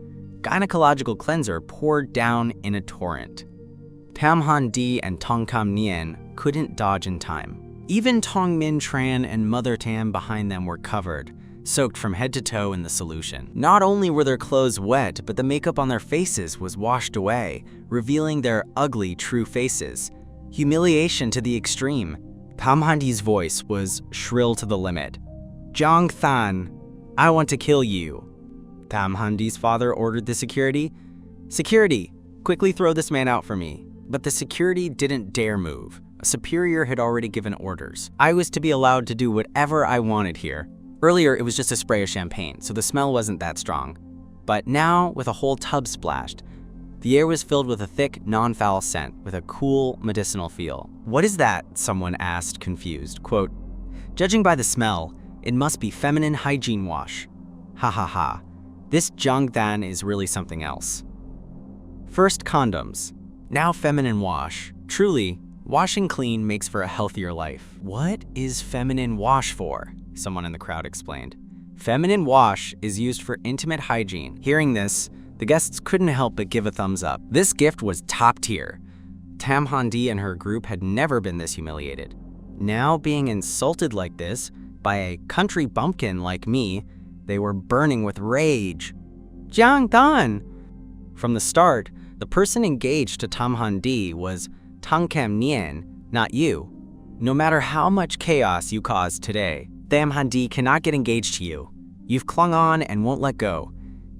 Gynecological cleanser poured down in a torrent. Tam Handi and Tong Kam Nien couldn't dodge in time. Even Tong Min Tran and Mother Tam behind them were covered, soaked from head to toe in the solution. Not only were their clothes wet, but the makeup on their faces was washed away, revealing their ugly, true faces. Humiliation to the extreme. Tam Handi's voice was shrill to the limit. "Jiang Dan, I want to kill you." Tam Handi's father ordered the security. "Security, quickly throw this man out for me." But the security didn't dare move. A superior had already given orders. I was to be allowed to do whatever I wanted here. Earlier, it was just a spray of champagne, so the smell wasn't that strong. But now, with a whole tub splashed, the air was filled with a thick, non-foul scent with a cool, medicinal feel. "What is that?" someone asked, confused. Quote, "Judging by the smell, it must be feminine hygiene wash. Ha ha ha. This Jiang Dan is really something else." First condoms, now feminine wash. Truly, washing clean makes for a healthier life. "What is feminine wash for?" someone in the crowd explained. "Feminine wash is used for intimate hygiene." Hearing this, the guests couldn't help but give a thumbs up. This gift was top tier. Tam Handi and her group had never been this humiliated. Now being insulted like this by a country bumpkin like me, they were burning with rage. "Jiang Dan!" From the start, the person engaged to Tam Handi was Tong Kam Nien, not you. No matter how much chaos you caused today, Tam Handi cannot get engaged to you. You've clung on and won't let go.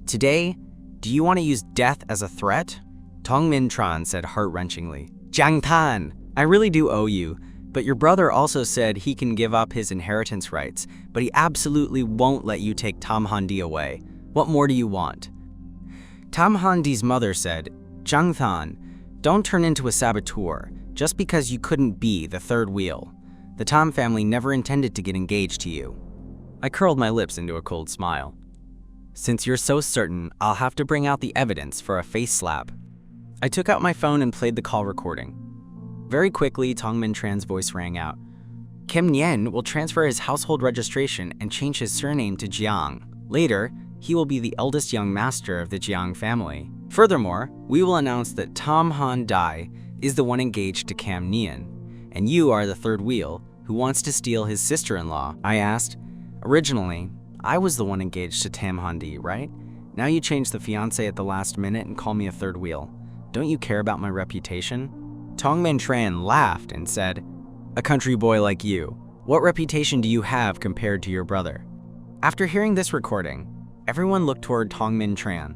Today, do you want to use death as a threat? Tong Min Tran said heart-wrenchingly. Jiang Tan, I really do owe you, but your brother also said he can give up his inheritance rights, but he absolutely won't let you take Tam Handi away. What more do you want? Tam Handi's mother said, Jiang Tan, don't turn into a saboteur just because you couldn't be the third wheel. The Tam family never intended to get engaged to you. I curled my lips into a cold smile. Since you're so certain, I'll have to bring out the evidence for a face slap. I took out my phone and played the call recording. Very quickly, Tong Min Tran's voice rang out. Kim Nian will transfer his household registration and change his surname to Jiang. Later, he will be the eldest young master of the Jiang family. Furthermore, we will announce that Tam Han Dai is the one engaged to Kam Nian, and you are the third wheel who wants to steal his sister-in-law. I asked. Originally, I was the one engaged to Tam Handi, right? Now you change the fiancé at the last minute and call me a third wheel. Don't you care about my reputation? Tong Min Tran laughed and said, a country boy like you, what reputation do you have compared to your brother? After hearing this recording, everyone looked toward Tong Min Tran.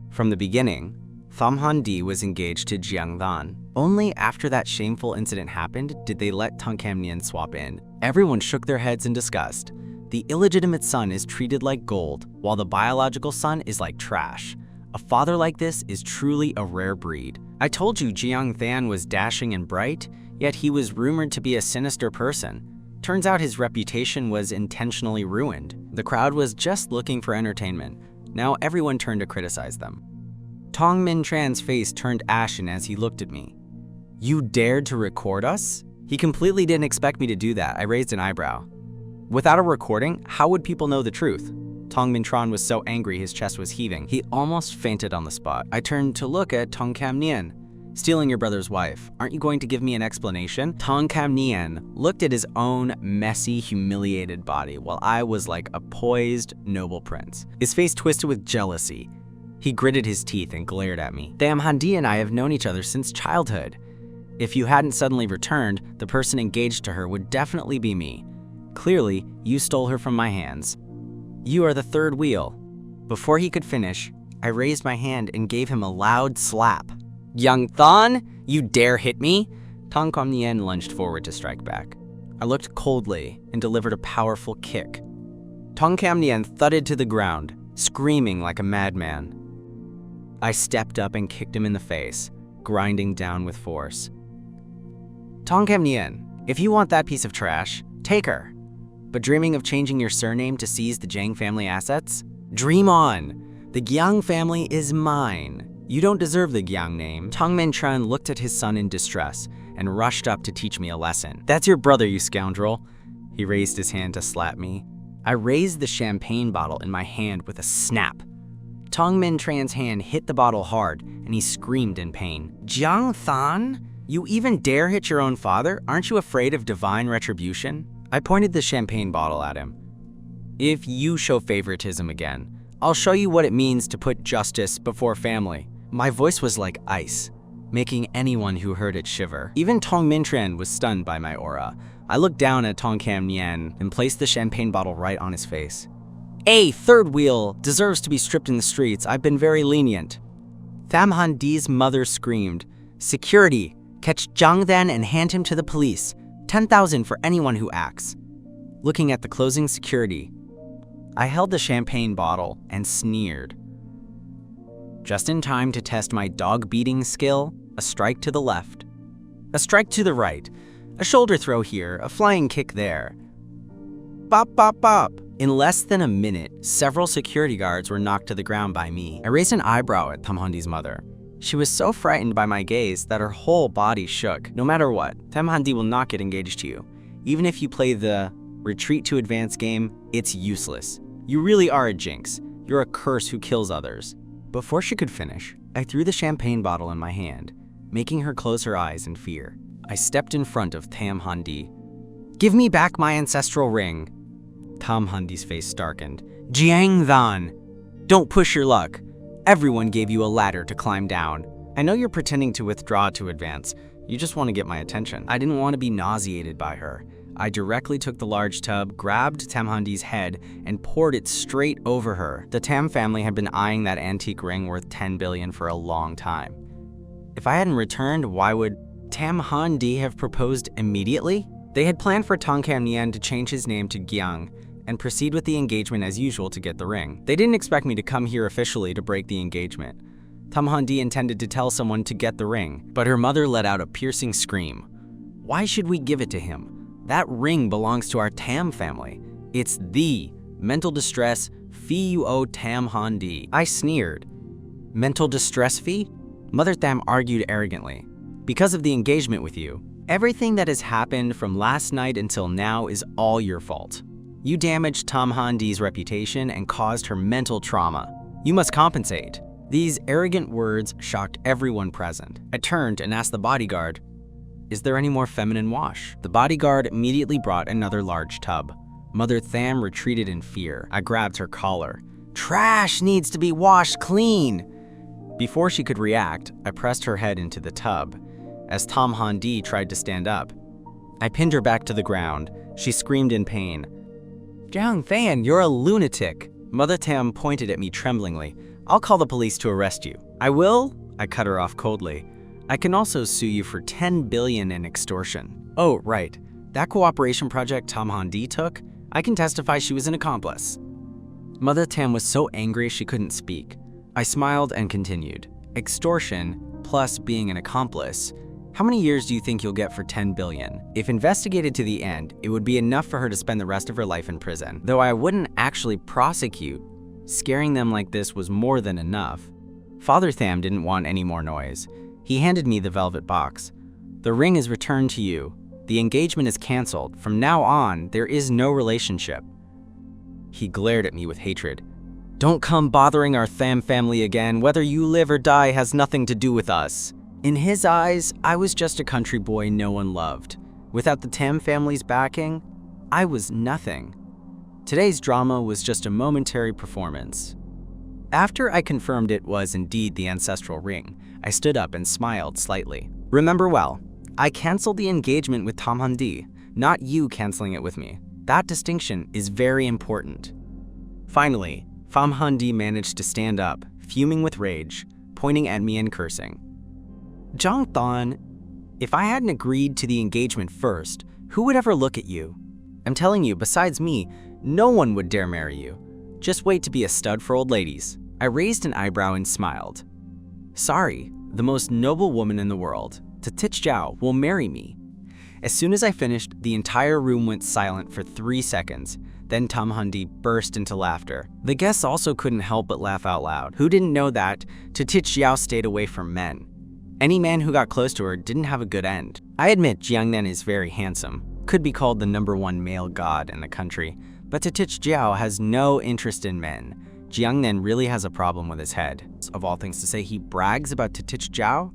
From the beginning, Tam Handi was engaged to Jiang Tan. Only after that shameful incident happened did they let Tong Kam Nian swap in. Everyone shook their heads in disgust. The illegitimate son is treated like gold, while the biological son is like trash. A father like this is truly a rare breed. I told you Jiang Tan was dashing and bright, yet he was rumored to be a sinister person. Turns out his reputation was intentionally ruined. The crowd was just looking for entertainment. Now everyone turned to criticize them. Tong Min Tran's face turned ashen as he looked at me. You dared to record us? He completely didn't expect me to do that. I raised an eyebrow. Without a recording, how would people know the truth? Tong Min Tran was so angry his chest was heaving. He almost fainted on the spot. I turned to look at Tong Kam Nian. Stealing your brother's wife. Aren't you going to give me an explanation? Tong Kam Nian looked at his own messy, humiliated body while I was like a poised, noble prince. His face twisted with jealousy. He gritted his teeth and glared at me. Tam Handi and I have known each other since childhood. If you hadn't suddenly returned, the person engaged to her would definitely be me. Clearly, you stole her from my hands. You are the third wheel. Before he could finish, I raised my hand and gave him a loud slap. Jiang Tan, you dare hit me? Tong Kam Nian lunged forward to strike back. I looked coldly and delivered a powerful kick. Tong Kam Nian thudded to the ground, screaming like a madman. I stepped up and kicked him in the face, grinding down with force. Tong Kam Nian, if you want that piece of trash, take her. But dreaming of changing your surname to seize the Jiang family assets? Dream on! The Jiang family is mine. You don't deserve the Jiang name. Tong Min Tran looked at his son in distress and rushed up to teach me a lesson. That's your brother, you scoundrel. He raised his hand to slap me. I raised the champagne bottle in my hand with a snap. Tong Min Tran's hand hit the bottle hard and he screamed in pain. Jiang Tan? You even dare hit your own father? Aren't you afraid of divine retribution? I pointed the champagne bottle at him. If you show favoritism again, I'll show you what it means to put justice before family. My voice was like ice, making anyone who heard it shiver. Even Tong Min Tran was stunned by my aura. I looked down at Tong Kam Nian and placed the champagne bottle right on his face. A third wheel deserves to be stripped in the streets. I've been very lenient. Tam Handi's mother screamed, Security, catch Jiang Tan and hand him to the police. 10,000 for anyone who acts. Looking at the closing security, I held the champagne bottle and sneered. Just in time to test my dog-beating skill, a strike to the left, a strike to the right, a shoulder throw here, a flying kick there. Bop, bop, bop. In less than a minute, several security guards were knocked to the ground by me. I raised an eyebrow at Tam Handi's mother. She was so frightened by my gaze that her whole body shook. No matter what, Tam Handi will not get engaged to you. Even if you play the retreat to advance game, it's useless. You really are a jinx. You're a curse who kills others. Before she could finish, I threw the champagne bottle in my hand, making her close her eyes in fear. I stepped in front of Tam Handi. Give me back my ancestral ring. Tam Handi's face darkened. Jiang Tan, don't push your luck. Everyone gave you a ladder to climb down. I know you're pretending to withdraw to advance. You just want to get my attention. I didn't want to be nauseated by her. I directly took the large tub, grabbed Tam Handi's head, and poured it straight over her. The Tam family had been eyeing that antique ring worth 10 billion for a long time. If I hadn't returned, why would Tam Han-di have proposed immediately? They had planned for Tong Kam-nien to change his name to Gyang and proceed with the engagement as usual to get the ring. They didn't expect me to come here officially to break the engagement. Tam Han-di intended to tell someone to get the ring, but her mother let out a piercing scream. Why should we give it to him? That ring belongs to our Tam family. It's the mental distress fee you owe Tam Han-di. I sneered. Mental distress fee? Mother Tam argued arrogantly. Because of the engagement with you, everything that has happened from last night until now is all your fault. You damaged Tam Han-di's reputation and caused her mental trauma. You must compensate. These arrogant words shocked everyone present. I turned and asked the bodyguard, "Is there any more feminine wash?" The bodyguard immediately brought another large tub. Mother Tham retreated in fear. I grabbed her collar. "Trash needs to be washed clean!" Before she could react, I pressed her head into the tub. As Tam Han-di tried to stand up, I pinned her back to the ground. She screamed in pain. "Jiang Fan, you're a lunatic!" Mother Tam pointed at me tremblingly. "I'll call the police to arrest you." "I will?" I cut her off coldly. "I can also sue you for 10 billion in extortion." "Oh, right. That cooperation project Tam Han-di took? I can testify she was an accomplice." Mother Tam was so angry she couldn't speak. I smiled and continued. "Extortion plus being an accomplice. How many years do you think you'll get for 10 billion? If investigated to the end, it would be enough for her to spend the rest of her life in prison. Though I wouldn't actually prosecute, scaring them like this was more than enough." Father Tham didn't want any more noise. He handed me the velvet box. "The ring is returned to you. The engagement is canceled. From now on, there is no relationship." He glared at me with hatred. "Don't come bothering our Tham family again. Whether you live or die has nothing to do with us." In his eyes, I was just a country boy no one loved. Without the Tam family's backing, I was nothing. Today's drama was just a momentary performance. After I confirmed it was indeed the ancestral ring, I stood up and smiled slightly. "Remember well, I canceled the engagement with Tam Han-di, not you canceling it with me. That distinction is very important." Finally, Tam Han-di managed to stand up, fuming with rage, pointing at me and cursing. "Zhang Thon, if I hadn't agreed to the engagement first, who would ever look at you? I'm telling you, besides me, no one would dare marry you. Just wait to be a stud for old ladies." I raised an eyebrow and smiled. "Sorry, the most noble woman in the world, Titich Zhao, will marry me." As soon as I finished, the entire room went silent for 3 seconds. Then Tam Han-di burst into laughter. The guests also couldn't help but laugh out loud. Who didn't know that Titich Zhao stayed away from men? Any man who got close to her didn't have a good end. I admit Jiang Nan is very handsome, could be called the #1 male god in the country, but Titich Zhao has no interest in men. Jiang Nan really has a problem with his head. Of all things to say, he brags about Titich Zhao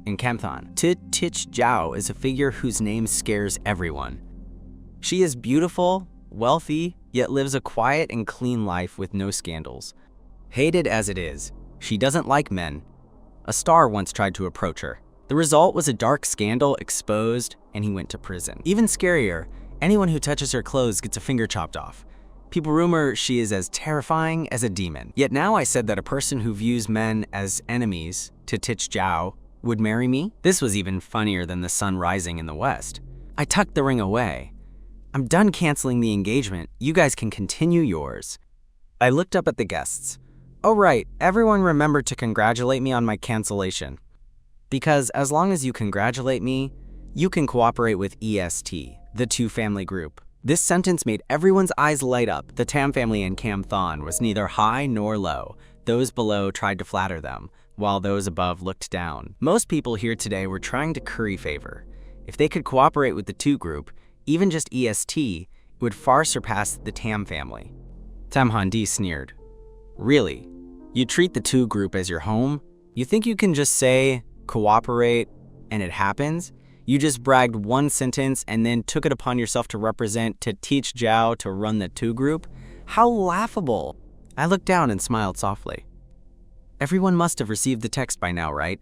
in Camthon. Titich Zhao is a figure whose name scares everyone. She is beautiful, wealthy, yet lives a quiet and clean life with no scandals. Hated as it is, she doesn't like men. A star once tried to approach her. The result was a dark scandal exposed, and he went to prison. Even scarier, anyone who touches her clothes gets a finger chopped off. People rumor she is as terrifying as a demon. Yet now I said that a person who views men as enemies, Titich Zhao, would marry me? This was even funnier than the sun rising in the west. I tucked the ring away. "I'm done canceling the engagement. You guys can continue yours." I looked up at the guests. "Oh right, everyone remember to congratulate me on my cancellation. Because as long as you congratulate me, you can cooperate with EST, the two family group." This sentence made everyone's eyes light up. The Tam family in Camthon was neither high nor low. Those below tried to flatter them, while those above looked down. Most people here today were trying to curry favor. If they could cooperate with the two group, even just EST, it would far surpass the Tam family. Tam Han-di sneered. "Really? You treat the two group as your home? You think you can just say, cooperate, and it happens? You just bragged one sentence and then took it upon yourself to represent Titich Zhao to run the two group? How laughable!" I looked down and smiled softly. Everyone must have received the text by now, right?